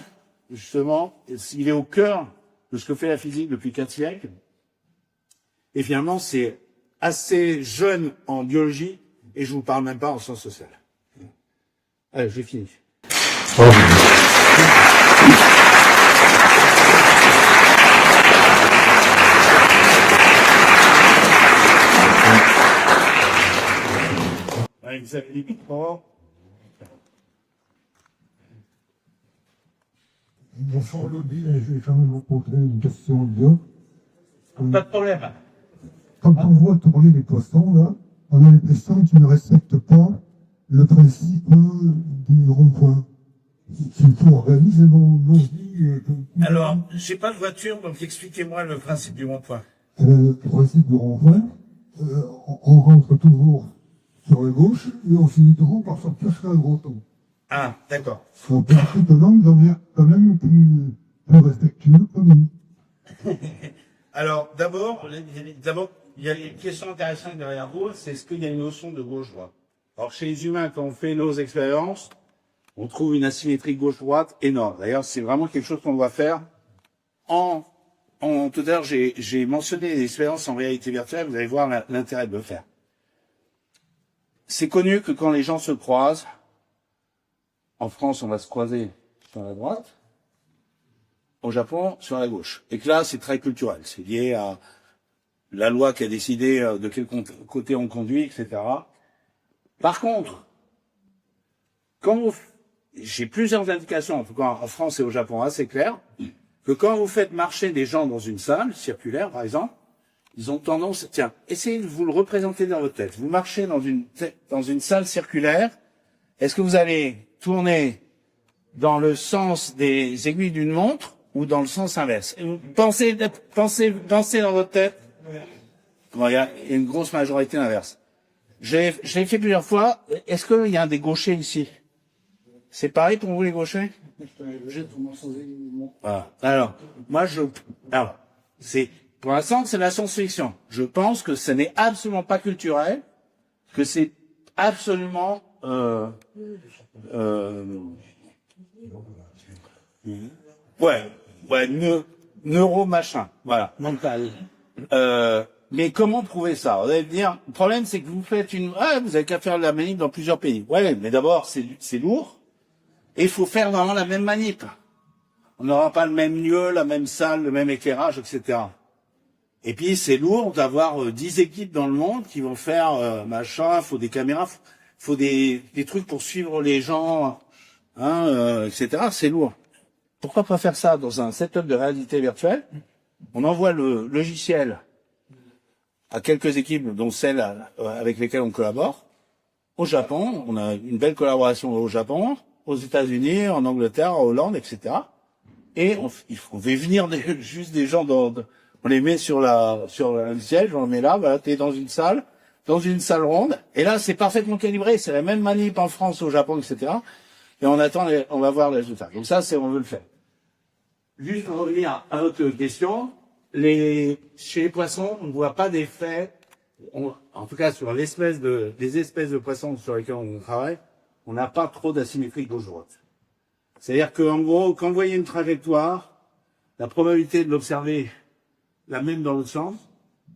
justement, il est au cœur de ce que fait la physique depuis 4 siècles. Et finalement, c'est assez jeune en biologie, Et je vous parle même pas en sciences sociales. Allez, j'ai fini. Allez, vous avez des micros. Bonjour Lodi, je vais quand même vous poser une question bien. Pas de problème. Quand on voit tourner les poissons, là, on a l'impression qu'ils ne respectent pas le principe du rond-point. Qu'il faut organiser nos vies. Alors, j'ai pas de voiture, donc expliquez-moi le principe du rond-point. Le principe du rond-point, on rentre toujours sur la gauche et on finit toujours par sortir sur la droite. Ah, d'accord. Faut penser que l'homme devient quand même plus respectueux que nous. Alors, d'abord, il y a une question intéressante derrière vous, c'est est-ce qu'il y a une notion de gauche-droite? Alors, chez les humains, quand on fait nos expériences, on trouve une asymétrie gauche-droite énorme. D'ailleurs, c'est vraiment quelque chose qu'on doit faire tout à l'heure, j'ai mentionné les expériences en réalité virtuelle, vous allez voir l'intérêt de le faire. C'est connu que quand les gens se croisent, en France, on va se croiser sur la droite, au Japon, sur la gauche. Et que là, c'est très culturel. C'est lié à la loi qui a décidé de quel côté on conduit, etc. Par contre, j'ai plusieurs indications, en tout cas en France et au Japon, assez claires, que quand vous faites marcher des gens dans une salle circulaire, par exemple, ils ont tendance, tiens, essayez de vous le représenter dans votre tête. Vous marchez dans une salle circulaire, est-ce que vous allez tourner dans le sens des aiguilles d'une montre ou dans le sens inverse? Pensez dans votre tête. Bon, il y a une grosse majorité inverse. Je l'ai fait plusieurs fois. Est-ce qu'il y a des gauchers ici? C'est pareil pour vous les gauchers? Voilà. Alors, pour l'instant, c'est la science-fiction. Je pense que ce n'est absolument pas culturel, que c'est absolument neuro machin, voilà. Mental. Mais comment prouver ça? Vous allez me dire, le problème c'est que vous faites vous avez qu'à faire la manip dans plusieurs pays. Ouais, mais d'abord c'est lourd, et il faut faire vraiment la même manip. On n'aura pas le même lieu, la même salle, le même éclairage, etc. Et puis c'est lourd d'avoir 10 équipes dans le monde qui vont faire machin, faut des caméras, faut des trucs pour suivre les gens, etc. C'est lourd. Pourquoi pas faire ça dans un setup de réalité virtuelle? On envoie le logiciel à quelques équipes, dont celles avec lesquelles on collabore. Au Japon, on a une belle collaboration au Japon, aux États-Unis, en Angleterre, en Hollande, etc. Et on fait venir juste des gens on les met sur le siège, on les met là, voilà, t'es dans une salle ronde, et là, c'est parfaitement calibré, c'est la même manip en France, au Japon, etc. Et on attend, on va voir les résultats. Donc ça, on veut le faire. Juste pour revenir à votre question, chez les poissons, on ne voit pas d'effet, en tout cas sur les espèces de poissons sur lesquelles on travaille, on n'a pas trop d'asymétrie gauche-droite. C'est-à-dire qu'en gros, quand vous voyez une trajectoire, la probabilité de l'observer la même dans l'autre sens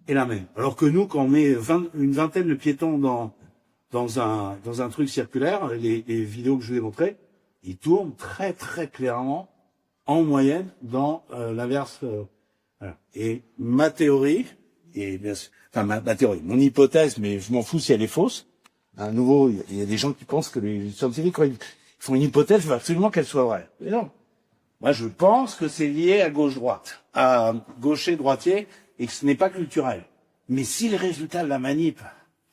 est la même. Alors que nous, quand on met une vingtaine de piétons dans un truc circulaire, les vidéos que je vous ai montrées, ils tournent très très clairement en moyenne dans l'inverse. Voilà. Et ma théorie, ma théorie, mon hypothèse, mais je m'en fous si elle est fausse. À nouveau, il y a des gens qui pensent que les scientifiques, quand ils font une hypothèse, il faut absolument qu'elle soit vraie. Mais non. Moi, je pense que c'est lié à gauche-droite, à gaucher-droitier, et que ce n'est pas culturel. Mais si les résultats de la manip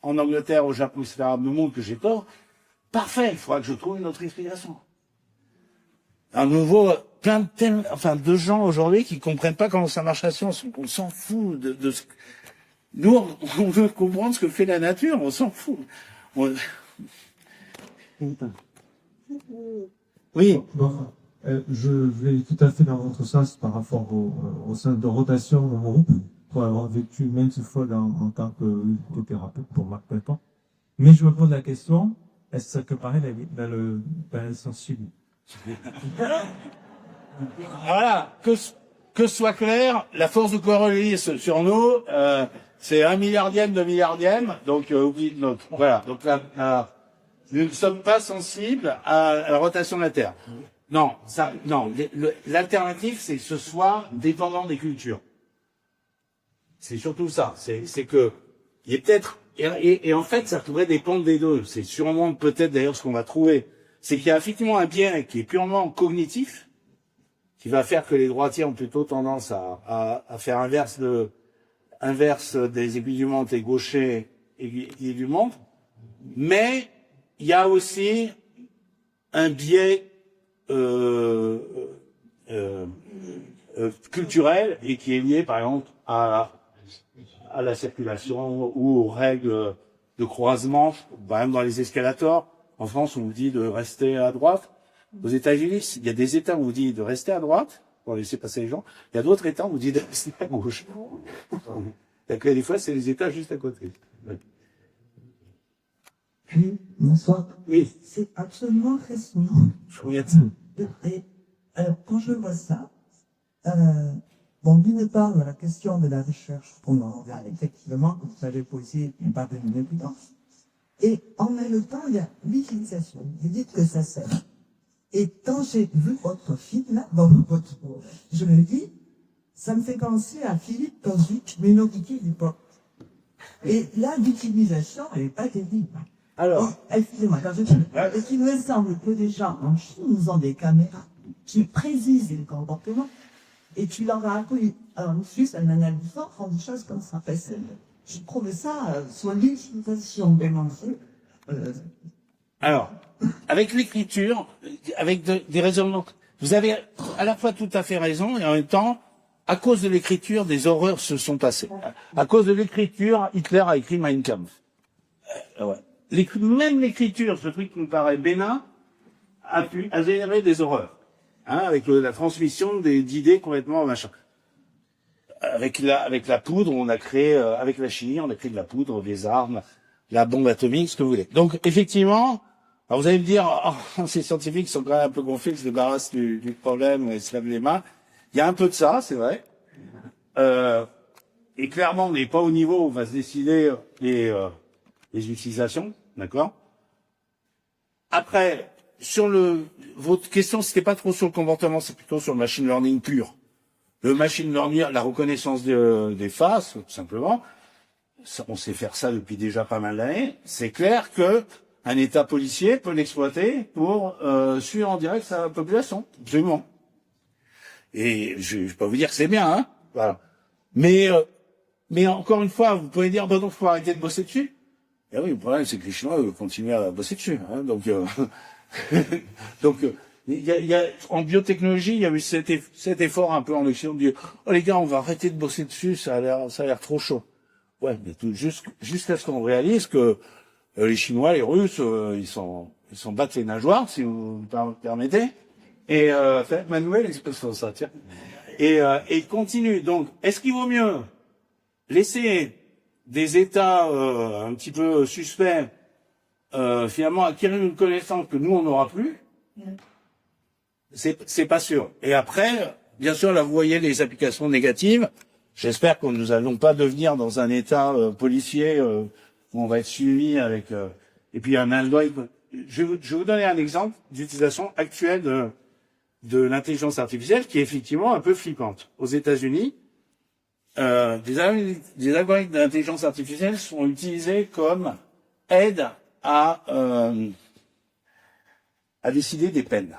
en Angleterre, au Japon, etc., me montrent que j'ai tort, parfait, il faudra que je trouve une autre explication. À nouveau, de gens aujourd'hui qui comprennent pas comment ça marche la science. On s'en fout de ce... Nous, on veut comprendre ce que fait la nature, on s'en fout. Oui. Bon, je vais tout à fait dans votre sens par rapport au sens de rotation de mon groupe, pour avoir vécu maintes fois en tant que thérapeute pour Marc Pelletan. Mais je me pose la question, est-ce que pareil dans le sens suivi? Voilà, que ce soit clair, la force de Coriolis sur nous, c'est 1 milliardième de milliardième, donc oubliez le nôtre. Voilà. Donc là, nous ne sommes pas sensibles à la rotation de la Terre. Non, l'alternative, c'est que ce soit dépendant des cultures. C'est surtout ça. C'est que il y a peut-être et en fait, ça pourrait dépendre des deux. C'est sûrement peut-être d'ailleurs ce qu'on va trouver. C'est qu'il y a effectivement un biais qui est purement cognitif, qui va faire que les droitiers ont plutôt tendance à faire inverse des aiguilles du montre et gauchers aiguilles du montre. Mais il y a aussi un biais culturel et qui est lié par exemple à la circulation ou aux règles de croisement. Par exemple dans les escalators, en France on vous dit de rester à droite. Aux États-Unis, il y a des États où on vous dit de rester à droite pour laisser passer les gens. Il y a d'autres États où on vous dit de rester à gauche. Donc des fois c'est les États juste à côté. Oui, bonsoir. Oui. C'est absolument fascinant. Oui. Et alors, quand je vois ça, bon, d'une part, la question de la recherche fondamentale, effectivement, que vous avez posée par une évidence. Et en même temps, il y a l'utilisation. Vous dites que ça sert. Et quand j'ai vu votre film, je me dis, ça me fait penser à Philippe Kozik, Minority Report. Et là, l'utilisation, elle n'est pas terrible. Alors, excusez-moi, quand je dis, et qu'il me semble que des gens en Chine, ils ont des caméras qui précisent les comportements, et tu leur as appris, en plus, en analysant, font des choses comme ça. Je trouve ça, soit l'utilisation des mensonges. Alors, avec l'écriture, avec des raisonnements, vous avez à la fois tout à fait raison, et en même temps, à cause de l'écriture, des horreurs se sont passées. À cause de l'écriture, Hitler a écrit Mein Kampf. Ouais. Même l'écriture, ce truc qui nous paraît bénin, a généré des horreurs. Hein, avec la transmission d'idées complètement machin. Avec la poudre, on a créé, avec la chimie, on a créé de la poudre, des armes, la bombe atomique, ce que vous voulez. Donc, effectivement, alors vous allez me dire, oh, ces scientifiques sont quand même un peu gonflés, ils se débarrassent du problème, ils se lavent les mains. Il y a un peu de ça, c'est vrai. Et clairement, on n'est pas au niveau où on va se décider les utilisations. D'accord. Après, votre question, c'était pas trop sur le comportement, c'est plutôt sur le machine learning pur. Le machine learning, la reconnaissance des faces, tout simplement. Ça, on sait faire ça depuis déjà pas mal d'années. C'est clair que un État policier peut l'exploiter pour suivre en direct sa population, absolument. Et je vais pas vous dire que c'est bien, hein. Voilà. Mais encore une fois, vous pouvez dire, bon, donc faut arrêter de bosser dessus. Et oui, le problème, c'est que les Chinois continuent à bosser dessus. Hein, donc, en biotechnologie, il y a eu cet effort un peu en Occident de dire, oh les gars, on va arrêter de bosser dessus, ça a l'air trop chaud. Ouais, mais jusqu'à ce qu'on réalise que les Chinois, les Russes, ils s'en battent les nageoires, si vous me permettez. Et Manuel, expression ça, tiens. Et ils continuent. Donc, est-ce qu'il vaut mieux laisser des États un petit peu suspects finalement acquérir une connaissance que nous on n'aura plus? C'est pas sûr. Et après, bien sûr, là vous voyez les applications négatives. J'espère que nous allons pas devenir dans un État policier où on va être suivi avec et puis un algorithme. Je vais vous donner un exemple d'utilisation actuelle de l'intelligence artificielle qui est effectivement un peu flippante. Aux États-Unis, des algorithmes d'intelligence artificielle sont utilisés comme aide à décider des peines.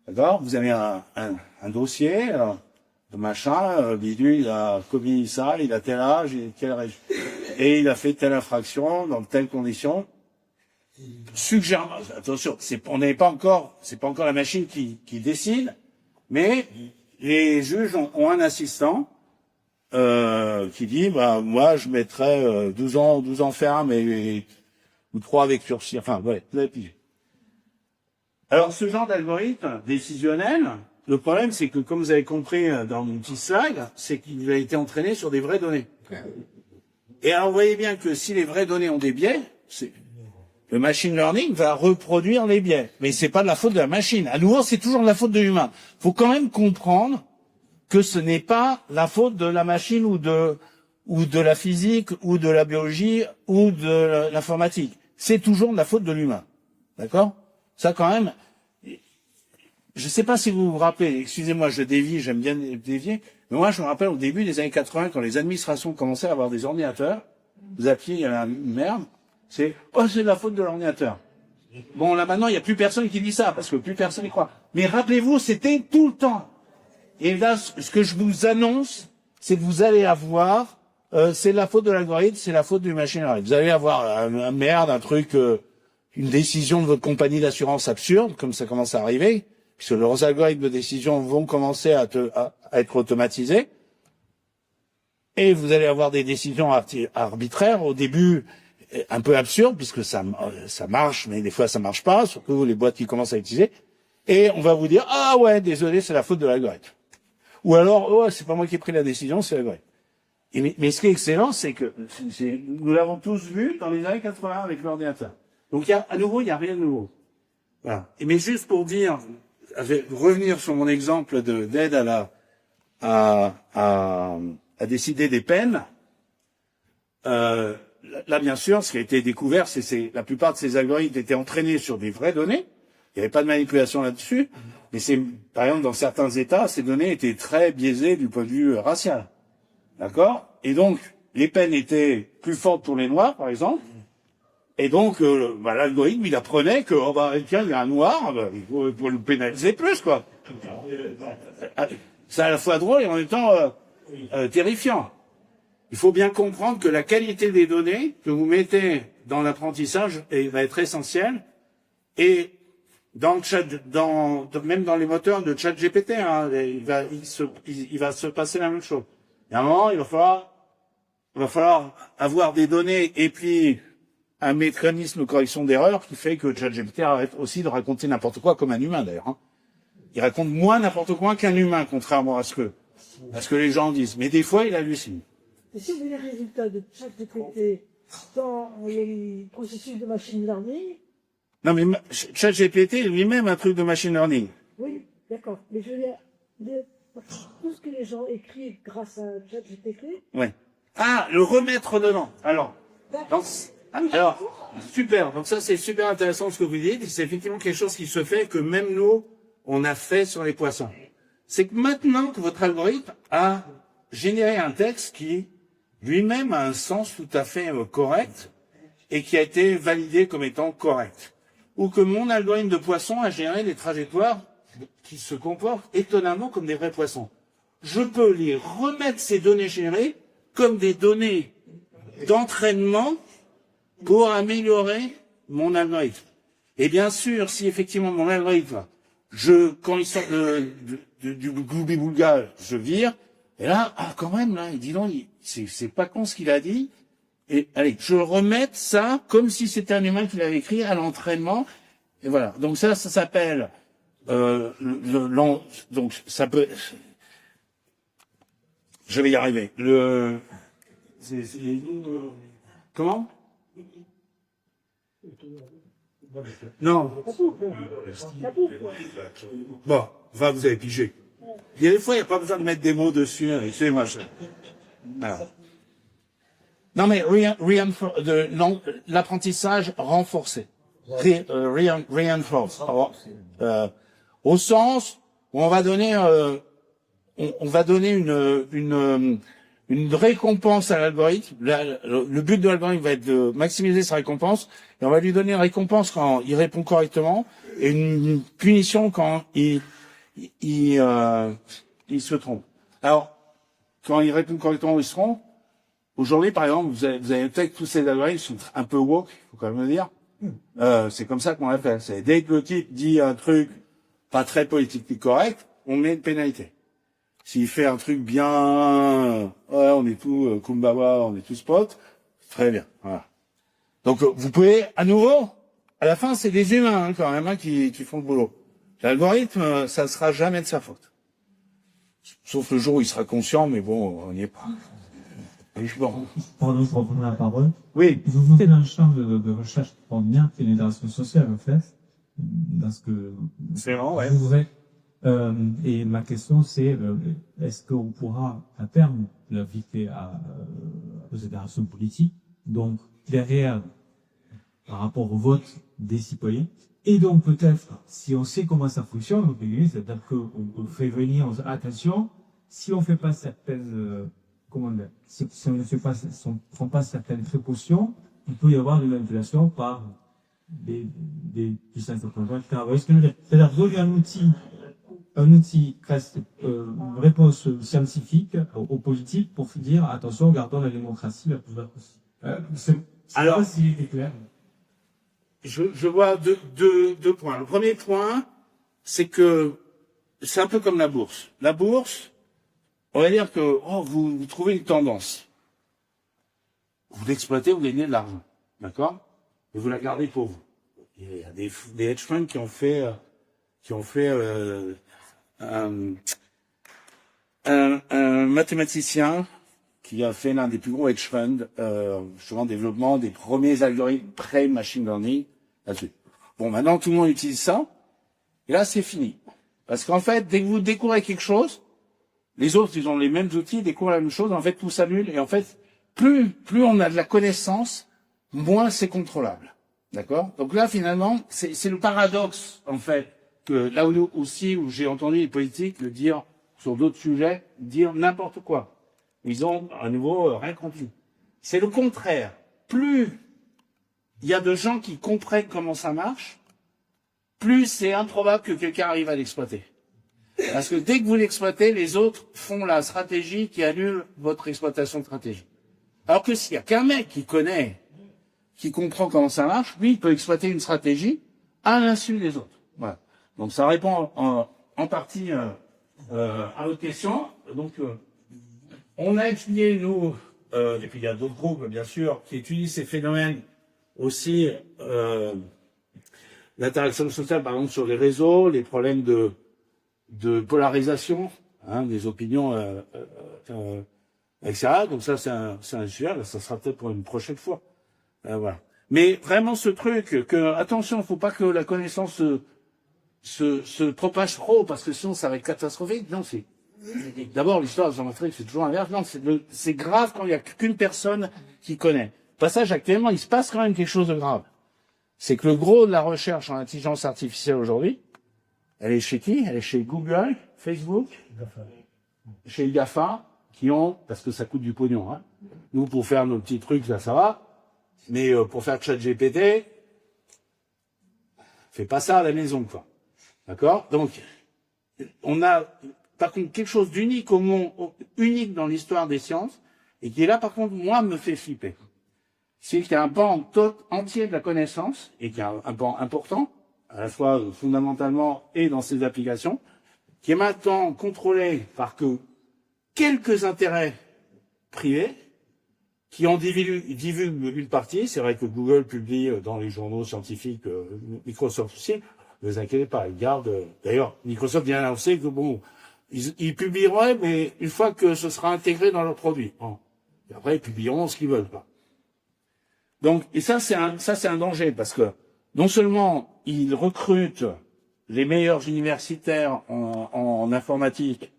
D'accord? Vous avez un dossier, de machin, bidule, il a commis ça, il a tel âge, et il a fait telle infraction dans telles conditions. Suggère, attention, c'est pas encore la machine qui décide, mais les juges ont un assistant qui dit, bah moi je mettrais 12 ans ferme ou 3 avec sursis. Enfin, ouais, vous avez pigé. Alors ce genre d'algorithme décisionnel, le problème c'est que, comme vous avez compris dans mon petit slide, c'est qu'il a été entraîné sur des vraies données. Et alors vous voyez bien que si les vraies données ont des biais, le machine learning va reproduire les biais. Mais c'est pas de la faute de la machine. À nouveau, c'est toujours de la faute de l'humain. Faut quand même comprendre que ce n'est pas la faute de la machine ou ou de la physique, ou de la biologie, ou de l'informatique. C'est toujours de la faute de l'humain. D'accord? Ça, quand même, je sais pas si vous vous rappelez, excusez-moi, je dévie, j'aime bien dévier, mais moi, je me rappelle au début des années 80, quand les administrations commençaient à avoir des ordinateurs, vous appuyez, il y avait une merde, c'est de la faute de l'ordinateur. Bon, là, maintenant, il n'y a plus personne qui dit ça, parce que plus personne y croit. Mais rappelez-vous, c'était tout le temps. Et là, ce que je vous annonce, c'est que vous allez avoir, c'est la faute de l'algorithme, c'est la faute du machine learning. Vous allez avoir un truc, une décision de votre compagnie d'assurance absurde, comme ça commence à arriver, puisque leurs algorithmes de décision vont commencer à être automatisés. Et vous allez avoir des décisions arbitraires, au début un peu absurdes, puisque ça marche, mais des fois ça marche pas, surtout les boîtes qui commencent à l'utiliser. Et on va vous dire, ah ouais, désolé, c'est la faute de l'algorithme. Ou alors, oh, c'est pas moi qui ai pris la décision, c'est l'algorithme. Mais ce qui est excellent, c'est que nous l'avons tous vu dans les années 80 avec l'ordinateur. Donc à nouveau, il n'y a rien de nouveau. Voilà. Mais juste pour dire, revenir sur mon exemple d'aide à décider des peines, là, bien sûr, ce qui a été découvert, c'est la plupart de ces algorithmes étaient entraînés sur des vraies données. Il n'y avait pas de manipulation là-dessus. Mais par exemple, dans certains États, ces données étaient très biaisées du point de vue racial. D'accord? Et donc, les peines étaient plus fortes pour les Noirs, par exemple. Et donc, l'algorithme, il apprenait que, tiens, il y a un Noir, il faut le pénaliser plus, quoi. C'est à la fois drôle et en même temps terrifiant. Il faut bien comprendre que la qualité des données que vous mettez dans l'apprentissage va être essentielle. Et dans le chat, même dans les moteurs de chat GPT, hein, il va se passer la même chose. Et à un moment, il va falloir avoir des données et puis un mécanisme de correction d'erreur qui fait que ChatGPT arrête aussi de raconter n'importe quoi, comme un humain d'ailleurs. Hein. Il raconte moins n'importe quoi qu'un humain, contrairement à ce que les gens disent. Mais des fois, il hallucine. Et si vous voulez les résultats de ChatGPT dans le processus de machine learning? Non, mais ChatGPT est lui-même un truc de machine learning. Oui, d'accord. Mais je veux dire, tout ce que les gens écrivent grâce à ChatGPT. Ouais. Ah, le remettre dedans. Alors, super. Donc ça, c'est super intéressant ce que vous dites. C'est effectivement quelque chose qui se fait que même nous, on a fait sur les poissons. C'est que maintenant que votre algorithme a généré un texte qui lui-même a un sens tout à fait correct et qui a été validé comme étant correct. Ou que mon algorithme de poisson a généré des trajectoires qui se comportent étonnamment comme des vrais poissons. Je peux les remettre, ces données générées, comme des données d'entraînement pour améliorer mon algorithme. Et bien sûr, si effectivement mon algorithme, quand il sort du gloubi-boulga, je vire, et là, quand même, là, il dit non, c'est pas con ce qu'il a dit. Et allez, je remets ça comme si c'était un humain qui l'avait écrit à l'entraînement. Et voilà. Donc ça s'appelle donc ça peut. Je vais y arriver. Comment? Non. Bon, vous avez pigé. Il y a des fois, il n'y a pas besoin de mettre des mots dessus. Excusez-moi. Non, mais l'apprentissage renforcé. Reinforce. Au sens où on va donner une récompense à l'algorithme. Le but de l'algorithme va être de maximiser sa récompense, et on va lui donner une récompense quand il répond correctement et une punition quand il se trompe. Alors, quand il répond correctement ou il se trompe, aujourd'hui, par exemple, vous avez peut-être que tous ces algorithmes sont un peu woke, il faut quand même le dire. C'est comme ça qu'on l'a fait. C'est dès que le type dit un truc pas très politiquement correct, on met une pénalité. S'il fait un truc bien, on est tout Kumbawa, on est tous potes, très bien. Voilà. Donc vous pouvez, à nouveau, à la fin, c'est des humains quand même qui font le boulot. L'algorithme, ça ne sera jamais de sa faute. Sauf le jour où il sera conscient, mais bon, on n'y est pas. Bon. Pardon pour prendre la parole. Oui. Vous êtes dans le champ de recherche pour bien fédération sociale, en fait, dans ce que C'est vrai, ouais. Et ma question, c'est est-ce qu'on pourra, à terme, l'inviter aux fédérations politiques. Donc, derrière, par rapport au vote des citoyens. Et donc, peut-être, si on sait comment ça fonctionne, c'est-à-dire qu'on fait venir, on dit, attention, si on fait pas certaines, si on ne fait pas, si on prend pas certaines précautions, il peut y avoir une manipulation par des puissances étrangères. C'est-à-dire donner un outil, une réponse scientifique aux politiques pour dire, attention, gardons la démocratie la plus possible. Alors, si c'est clair. je vois deux points. Le premier point, c'est que c'est un peu comme la bourse. La bourse, on va dire que vous trouvez une tendance. Vous l'exploitez, vous gagnez de l'argent. D'accord? Et vous la gardez pour vous. Il y a des hedge funds qui ont fait un mathématicien qui a fait l'un des plus gros hedge funds, justement développement des premiers algorithmes pré-machine learning là-dessus. Bon, maintenant tout le monde utilise ça, et là c'est fini. Parce qu'en fait, dès que vous découvrez quelque chose, les autres, ils ont les mêmes outils, ils découvrent la même chose, en fait tout s'annule, et en fait, plus on a de la connaissance, moins c'est contrôlable. D'accord? Donc là, finalement, c'est le paradoxe, en fait, que là aussi où j'ai entendu les politiques le dire sur d'autres sujets, dire n'importe quoi. Ils ont à nouveau rien compris. C'est le contraire. Plus il y a de gens qui comprennent comment ça marche, plus c'est improbable que quelqu'un arrive à l'exploiter. Parce que dès que vous l'exploitez, les autres font la stratégie qui annule votre exploitation de stratégie. Alors que s'il y a qu'un mec qui connaît, qui comprend comment ça marche, lui, il peut exploiter une stratégie à l'insu des autres. Voilà. Donc ça répond en partie à votre question. Donc on a étudié, nous, et puis il y a d'autres groupes, bien sûr, qui étudient ces phénomènes aussi, l'interaction sociale, par exemple, sur les réseaux, les problèmes de polarisation, des opinions, etc. Donc ça, c'est un sujet, ça sera peut-être pour une prochaine fois. Voilà. Mais vraiment ce truc, attention, faut pas que la connaissance se propage trop, parce que sinon ça va être catastrophique. Non, d'abord l'histoire de Jean-Matrix, c'est toujours l'inverse. Non, c'est grave quand il y a qu'une personne qui connaît. Passage actuellement, il se passe quand même quelque chose de grave. C'est que le gros de la recherche en intelligence artificielle aujourd'hui, elle est chez qui? Elle est chez Google, Facebook, chez les GAFA, qui ont, parce que ça coûte du pognon, Nous, pour faire nos petits trucs, là, ça va. Mais pour faire ChatGPT, fais pas ça à la maison, quoi. D'accord? Donc, on a, par contre, quelque chose d'unique au monde, unique dans l'histoire des sciences, et qui là, par contre, moi, me fait flipper. C'est qu'il y a un pan entier de la connaissance, et qu'il y a un pan important, à la fois fondamentalement et dans ses applications, qui est maintenant contrôlé par quelques intérêts privés, qui en divulguent une partie. C'est vrai que Google publie dans les journaux scientifiques, Microsoft aussi. Ne vous inquiétez pas, ils gardent. D'ailleurs, Microsoft vient annoncer que ils publieraient, mais une fois que ce sera intégré dans leurs produits. Bon. Et après, ils publieront ce qu'ils veulent pas. Donc, et ça c'est un danger, parce que non seulement ils recrutent les meilleurs universitaires en informatique.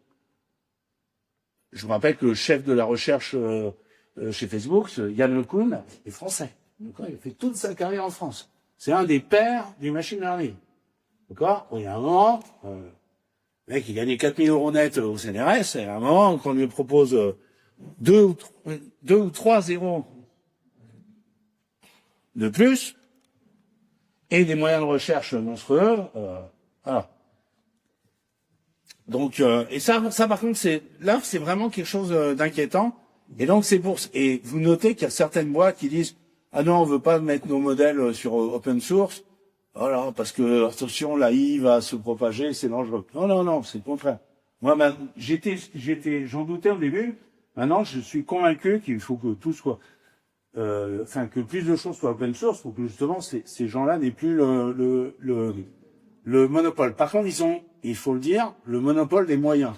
Je vous rappelle que le chef de la recherche chez Facebook, Yann LeCun, est français. D'accord, il a fait toute sa carrière en France. C'est un des pères du machine learning. D'accord? Il y a un moment, le mec, il gagnait 4 000 € net au CNRS, et à un moment, qu'on lui propose 2 ou 3 zéros de plus, et des moyens de recherche monstrueux, voilà. Donc, et ça par contre, c'est vraiment quelque chose d'inquiétant. Et donc et vous notez qu'il y a certaines boîtes qui disent ah non, on veut pas mettre nos modèles sur open source, voilà, parce que attention, l'AI va se propager, c'est dangereux. Non, c'est le contraire. Moi, j'en doutais au début. Maintenant, je suis convaincu qu'il faut que tout soit, que plus de choses soient open source pour que justement ces gens-là n'aient plus le monopole. Par contre, il faut le dire, le monopole des moyens,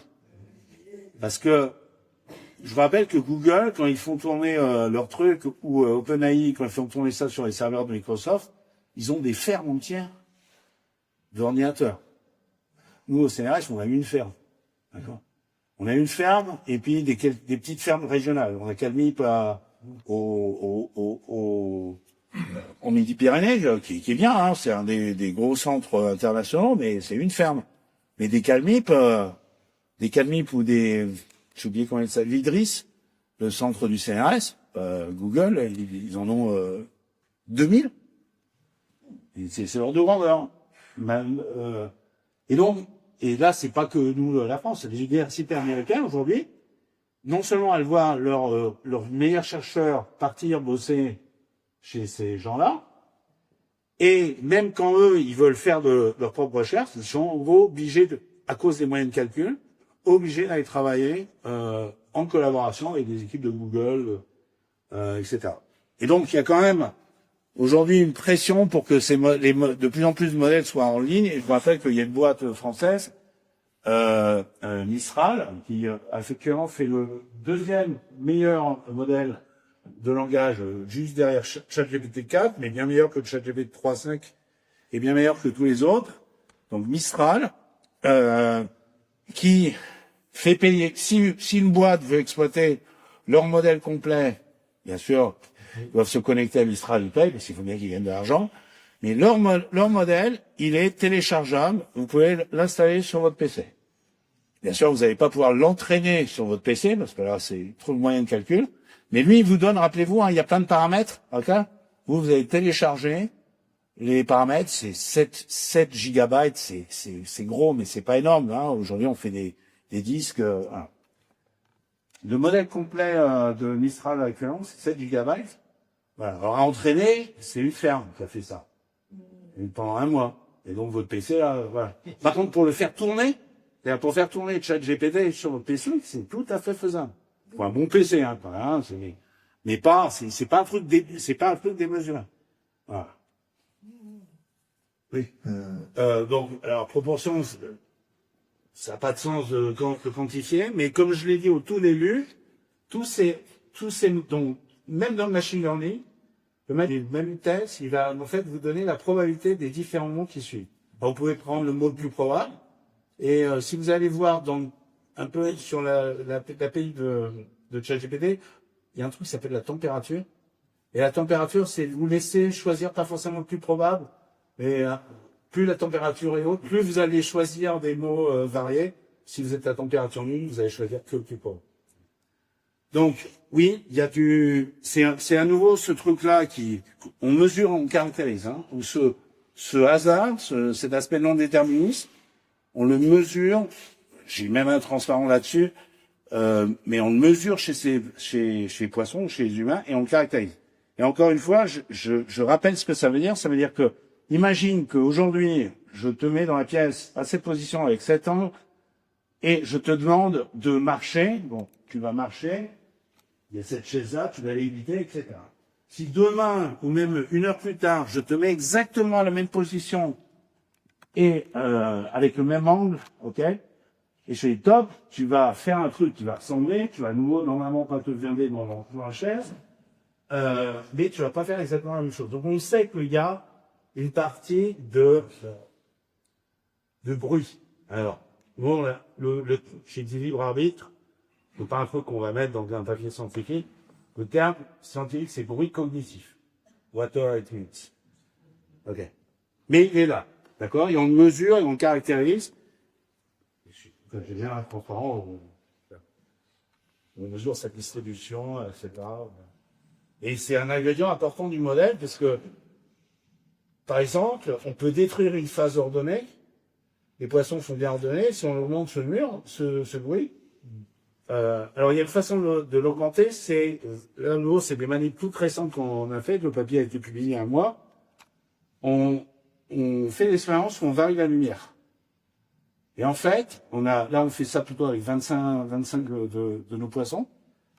parce que je vous rappelle que Google, quand ils font tourner leur truc, ou OpenAI, quand ils font tourner ça sur les serveurs de Microsoft, ils ont des fermes entières d'ordinateurs. Nous, au CNRS, on a eu une ferme. D'accord? On a une ferme et puis des petites fermes régionales. On a Calmip en Midi-Pyrénées, qui est bien, hein, c'est un des gros centres internationaux, mais c'est une ferme. Mais des Calmip ou j'ai oublié comment il s'appelle, l'Idris, le centre du CNRS, Google, ils en ont 2000. C'est l'ordre de grandeur. Même, et là, c'est pas que nous, la France, les universités américaines aujourd'hui, non seulement elles voient leurs meilleurs chercheurs partir bosser chez ces gens-là, et même quand eux, ils veulent faire de leur propre recherche, ils sont obligés, à cause des moyens de calcul, obligés d'aller travailler en collaboration avec des équipes de Google, etc. Et donc, il y a quand même aujourd'hui une pression pour que de plus en plus de modèles soient en ligne. Et je vous rappelle qu'il y a une boîte française, Mistral, qui effectivement fait le deuxième meilleur modèle de langage juste derrière ChatGPT 4, mais bien meilleur que ChatGPT 3.5 et bien meilleur que tous les autres. Donc Mistral, qui fait payer, si une boîte veut exploiter leur modèle complet, bien sûr, ils doivent se connecter à Mistral, ils payent, parce qu'il faut bien qu'ils gagnent de l'argent, mais leur modèle, il est téléchargeable, vous pouvez l'installer sur votre PC. Bien sûr, vous n'allez pas pouvoir l'entraîner sur votre PC, parce que là, c'est trop de moyens de calcul, mais lui, il vous donne, rappelez-vous, hein, il y a plein de paramètres, ok? Vous allez télécharger les paramètres, c'est 7 gigabytes, c'est gros, mais c'est pas énorme, hein. Aujourd'hui, on fait des disques, voilà. Le modèle complet de Mistral actuellement, c'est 7 gigabytes. Voilà. Alors, à entraîner, c'est une ferme qui a fait ça. Et pendant 1 mois. Et donc, votre PC, là, voilà. Par contre, pour le faire tourner, c'est-à-dire pour faire tourner ChatGPT sur votre PC, c'est tout à fait faisable. Faut un bon PC, hein, quand même, hein, mais pas, c'est pas un truc démesuré. Voilà. Oui. Donc, alors, proportion, ça n'a pas de sens de quantifier, mais comme je l'ai dit au tout début, donc, même dans le machine learning, le même test, il va, en fait, vous donner la probabilité des différents mots qui suivent. Alors, vous pouvez prendre le mot le plus probable, et si vous allez voir un peu sur l'API de ChatGPT, il y a un truc qui s'appelle la température. Et la température, c'est vous laisser choisir pas forcément le plus probable, mais plus la température est haute, plus vous allez choisir des mots variés. Si vous êtes à température nulle, vous allez choisir que le plus probable. Donc, oui, il y a c'est à nouveau ce truc-là on mesure, on caractérise, hein, où ce hasard, cet aspect non déterministe, on le mesure, j'ai même un transparent là-dessus, mais on le mesure chez les poissons, chez les humains, et on le caractérise. Et encore une fois, je rappelle ce que ça veut dire. Ça veut dire que, imagine qu'aujourd'hui, je te mets dans la pièce à cette position avec 7 ans, et je te demande de marcher. Bon, tu vas marcher, il y a cette chaise-là, tu vas l'éviter, etc. Si demain, ou même 1 heure plus tard, je te mets exactement à la même position, et avec le même angle, ok, et je dis top, tu vas faire un truc qui va ressembler, tu vas à nouveau normalement pas te vinder dans la chaise, mais tu vas pas faire exactement la même chose. Donc on sait qu'il y a une partie de bruit. Alors, bon, là, chez dit libre arbitre, c'est pas un truc qu'on va mettre dans un papier scientifique. Le terme scientifique, c'est bruit cognitif. Whatever it means. Ok. Mais il est là. D'accord? Et on le mesure et on le caractérise. J'ai bien un transparent, on mesure sa distribution, etc. Et c'est un ingrédient important du modèle parce que, par exemple, on peut détruire une phase ordonnée. Les poissons sont bien ordonnés. Si on augmente ce bruit, alors il y a une façon de l'augmenter. Là, nouveau, c'est des manips toutes récentes qu'on a faites. Le papier a été publié il y a un mois. On fait l'expérience où on varie la lumière. Et en fait, on fait ça plutôt avec 25 de nos poissons.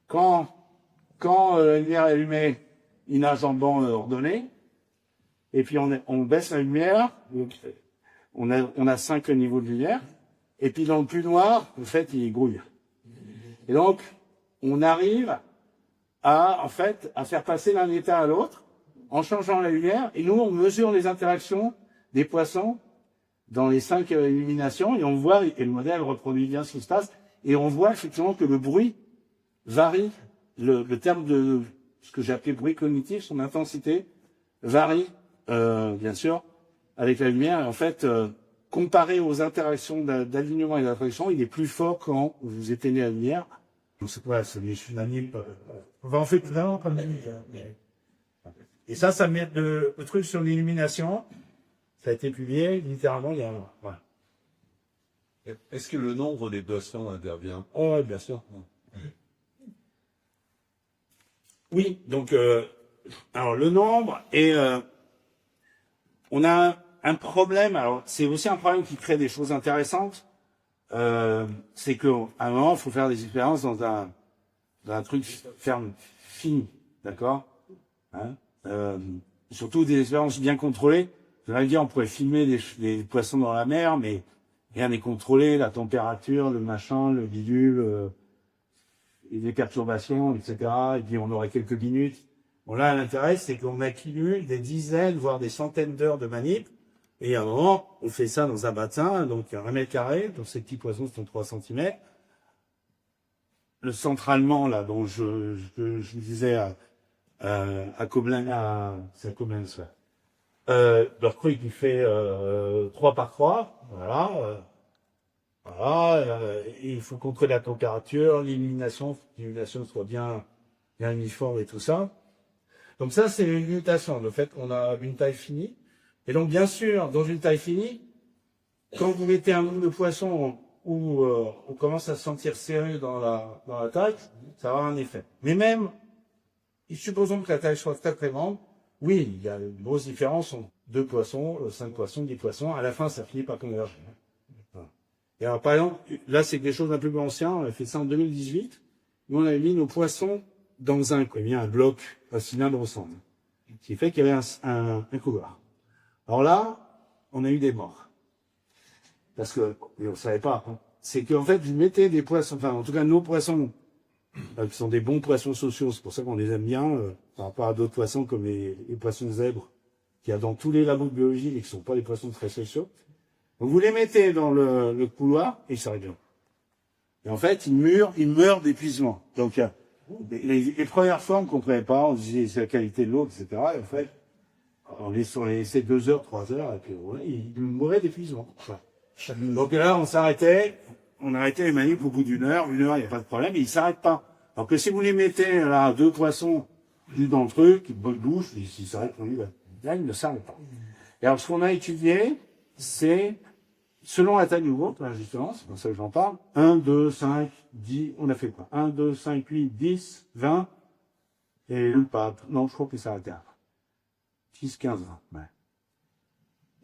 Quand la lumière est allumée, il nage en banc ordonné. Et puis on baisse la lumière. On a 5 niveaux de lumière. Et puis dans le plus noir, en fait, il grouille. Et donc, on arrive à faire passer d'un état à l'autre en changeant la lumière. Et nous, on mesure les interactions des poissons dans les 5 illuminations et on voit, et le modèle reproduit bien ce qui se passe. et on voit effectivement que le bruit varie, le terme de ce que j'ai appelé bruit cognitif, son intensité varie, bien sûr, avec la lumière. Et en fait, comparé aux interactions d'alignement et d'attraction, il est plus fort quand vous éteignez la lumière. Donc c'est quoi, c'est une anime. On va en fait vraiment comme et ça met le truc sur l'illumination. Ça a été publié littéralement il y a un mois. Voilà. Est-ce que le nombre des boissons intervient? Oh, ouais, bien sûr. Oui, donc alors le nombre et on a un problème. Alors c'est aussi un problème qui crée des choses intéressantes. C'est que à un moment, il faut faire des expériences dans un truc ferme fini, d'accord, hein, surtout des expériences bien contrôlées. Je vais dire, on pourrait filmer des poissons dans la mer, mais rien n'est contrôlé, la température, le machin, le bidule, les perturbations, etc. Et puis on aurait quelques minutes. Bon là, l'intérêt, c'est qu'on accumule des dizaines, voire des centaines d'heures de manip. Et à un moment, on fait ça dans un bassin, donc 1 mètre carré, donc ces petits poissons sont 3 cm. Le centralement, là, dont je vous disais à Koblenz, c'est à Koblenz, ouais. Leur truc, il fait 3 par 3, voilà. Et il faut contrôler la température, l'illumination, faut que l'illumination soit bien uniforme et tout ça. Donc ça, c'est une limitation, le fait qu'on a une taille finie. Et donc, bien sûr, dans une taille finie, quand vous mettez un nombre de poissons où on commence à se sentir serré dans la taille, ça va avoir un effet. Mais même, supposons que la taille soit très très grande, oui, il y a une grosse différence entre 2 poissons, 5 poissons, 10 poissons. À la fin, ça finit par converger. Voilà. Et alors, par exemple, là, c'est quelque chose d'un peu plus ancien. On a fait ça en 2018. Nous, on avait mis nos poissons dans un bloc, un cylindre au centre. Ce qui fait qu'il y avait un couloir. Alors là, on a eu des morts. Parce que, et on ne savait pas, hein. C'est qu'en fait, vous mettez des poissons, enfin, en tout cas, nos poissons, qui sont des bons poissons sociaux, c'est pour ça qu'on les aime bien, par rapport à d'autres poissons comme les poissons zèbres, qu'il y a dans tous les labos de biologie et qui sont pas des poissons très sociaux. Donc, vous les mettez dans le couloir et ils s'arrêtent bien. Et en fait, ils meurent d'épuisement. Donc, les premières fois, on ne comprenait pas, on disait c'est la qualité de l'eau, etc. Et en fait, on les laissait 2 heures, 3 heures, et puis ouais, ils mouraient d'épuisement. Enfin, donc là, on arrêtait les manips au bout d'1 heure, il n'y a pas de problème, et ils s'arrêtent pas. Alors que si vous les mettez là 2 poissons dans le truc, ils bouchent, ils s'arrêtent, là, ils ne s'arrêtent pas. Et alors, ce qu'on a étudié, c'est, selon la taille du groupe, là, justement, c'est pour ça que j'en parle, 1, 2, 5, 10, on a fait quoi? 1, 2, 5, 8, 10, 20, et non, je crois que ça s'arrêtait à 10, 15, 20, ouais.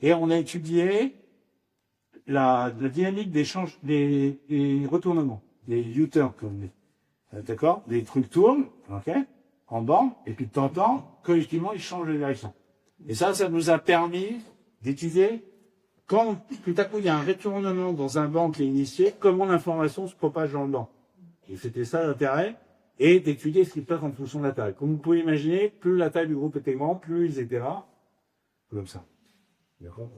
Et on a étudié la dynamique des retournements, des U-turns, comme on dit. D'accord? Des trucs tournent, ok? En bande, et puis de temps en temps, collectivement, ils changent de direction. Et ça nous a permis d'étudier quand, tout à coup, il y a un retournement dans un banc qui est initié, comment l'information se propage dans le banc. Et c'était ça l'intérêt, et d'étudier ce qui se passe en fonction de la taille. Comme vous pouvez imaginer, plus la taille du groupe était grande, plus ils étaient là. Comme ça. D'accord?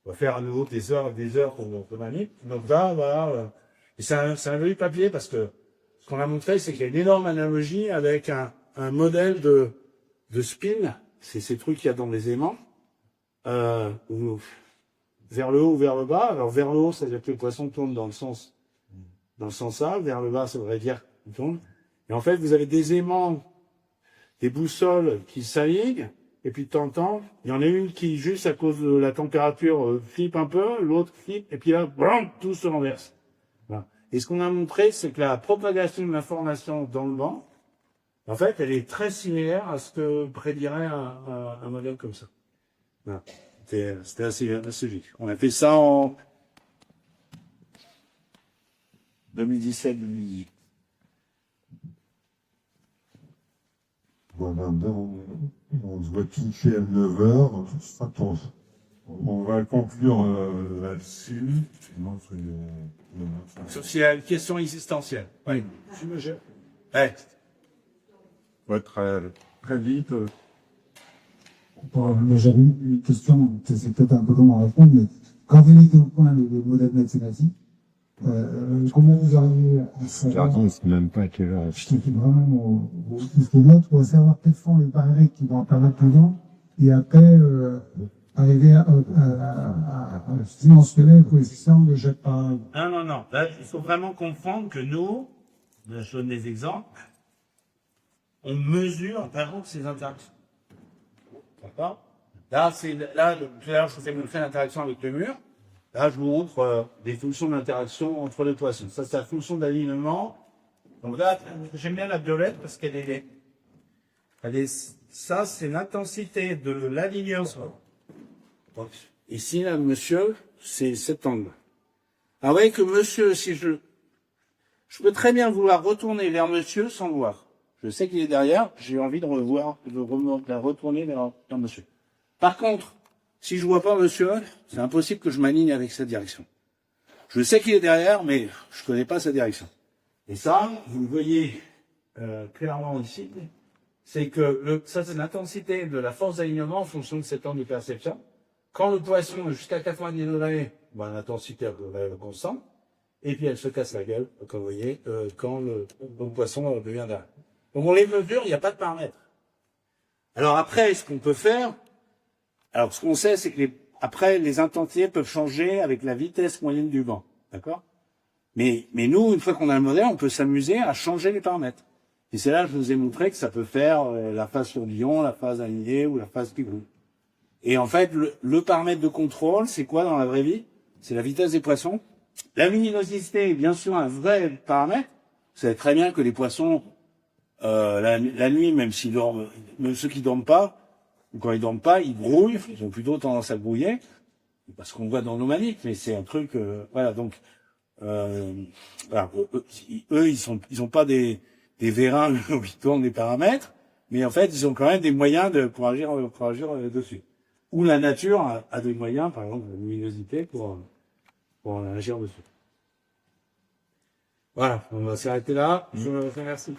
On va faire à nouveau des heures pour notre manip. Donc là, voilà. Et c'est un joli papier parce que ce qu'on a montré, c'est qu'il y a une énorme analogie avec un modèle de spin. C'est ces trucs qu'il y a dans les aimants. Vers le haut ou vers le bas. Alors, vers le haut, ça veut dire que le poisson tourne dans le sens A. Vers le bas, ça voudrait dire qu'il tourne. Et en fait, vous avez des aimants, des boussoles qui s'alignent. Et puis de temps en temps, il y en a une qui, juste à cause de la température, flippe un peu, l'autre flippe, et puis là, blam, tout se renverse. Voilà. Et ce qu'on a montré, c'est que la propagation de l'information dans le banc, en fait, elle est très similaire à ce que prédirait un modèle comme ça. Voilà. C'était assez logique. On a fait ça en 2017-2018. Voilà, on se voit toucher à 9h. On va conclure là-dessus. Sauf s'il y a une question existentielle. Oui. Ouais. Ouais, très vite. Mais j'avais une question, c'est peut-être un peu long à répondre, mais quand vous dites au point le modèle mathématique, Comment vous arrivez à savoir? c'est même pas quelle heure. Je t'ai vraiment au notes pour savoir quels sont les paramètres qui vont apparaître dedans et après arriver à dimensionner le coefficient de jet par. Non. Là, il faut vraiment comprendre que nous, je donne des exemples, on mesure par exemple ces interactions. D'accord? Là, tout à l'heure, je vous ai montré l'interaction avec le mur. Là, je vous montre des fonctions d'interaction entre les poissons. Ça, c'est la fonction d'alignement. Donc là, j'aime bien la violette parce qu'elle est, ça, c'est l'intensité de l'alignement. Donc, ici, là, monsieur, c'est cet angle. Alors, vous voyez que monsieur, si je peux très bien vouloir retourner vers monsieur sans le voir. Je sais qu'il est derrière, j'ai envie de retourner vers monsieur. Par contre, si je vois pas monsieur, c'est impossible que je m'aligne avec cette direction. Je sais qu'il est derrière, mais je connais pas sa direction. Et ça, vous le voyez clairement ici, c'est que ça, c'est l'intensité de la force d'alignement en fonction de cet angle de perception. Quand le poisson est jusqu'à 90 degrés, l'intensité est constante, et puis elle se casse la gueule, comme vous voyez, quand le poisson devient derrière. Donc on les mesure, il n'y a pas de paramètres. Alors après, ce qu'on peut faire, alors ce qu'on sait, c'est que après les intensités peuvent changer avec la vitesse moyenne du vent, d'accord? Mais nous, une fois qu'on a le modèle, on peut s'amuser à changer les paramètres. Et c'est là que je vous ai montré que ça peut faire la phase tourbillon, la phase alignée ou la phase pigou. Et en fait, le paramètre de contrôle, c'est quoi dans la vraie vie? C'est la vitesse des poissons. La luminosité est bien sûr un vrai paramètre. Vous savez très bien que les poissons, la nuit, même ceux qui dorment pas, ou quand ils dorment pas, ils brouillent. Ils ont plutôt tendance à brouiller, parce qu'on voit dans nos maniques. Mais c'est un truc, voilà. Donc, voilà, eux, ils ont pas des vérins où ils tournent des paramètres, mais en fait, ils ont quand même des moyens pour agir dessus. Ou la nature a des moyens, par exemple la luminosité, pour agir dessus. Voilà, on va s'arrêter là. Je vous remercie.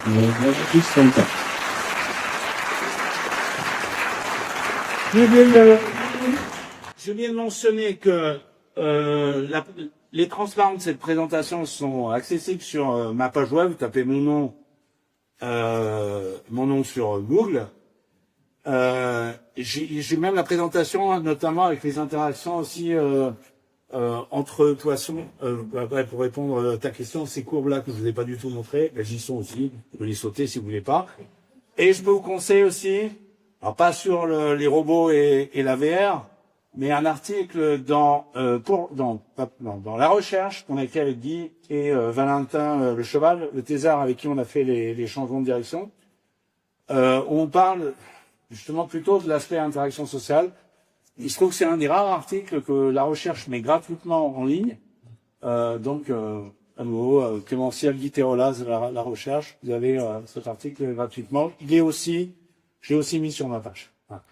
Je viens de mentionner que les transparents de cette présentation sont accessibles sur ma page web. Vous tapez mon nom sur Google. J'ai même la présentation, notamment avec les interactions aussi entre poissons. Pour répondre à ta question, ces courbes-là que je vous ai pas du tout montrées, j'y sont aussi. Vous pouvez les sauter si vous voulez pas. Et je peux vous conseiller aussi, alors pas sur les robots et la VR, mais un article dans la recherche qu'on a fait avec Guy et Valentin Le Cheval, le thésard avec qui on a fait les changements de direction, où on parle justement plutôt de l'aspect interaction sociale. Il se trouve que c'est un des rares articles que la recherche met gratuitement en ligne. Donc, à nouveau, Clémentiel, Guy Terolaz, la recherche, vous avez cet article gratuitement. J'ai aussi mis sur ma page. Voilà.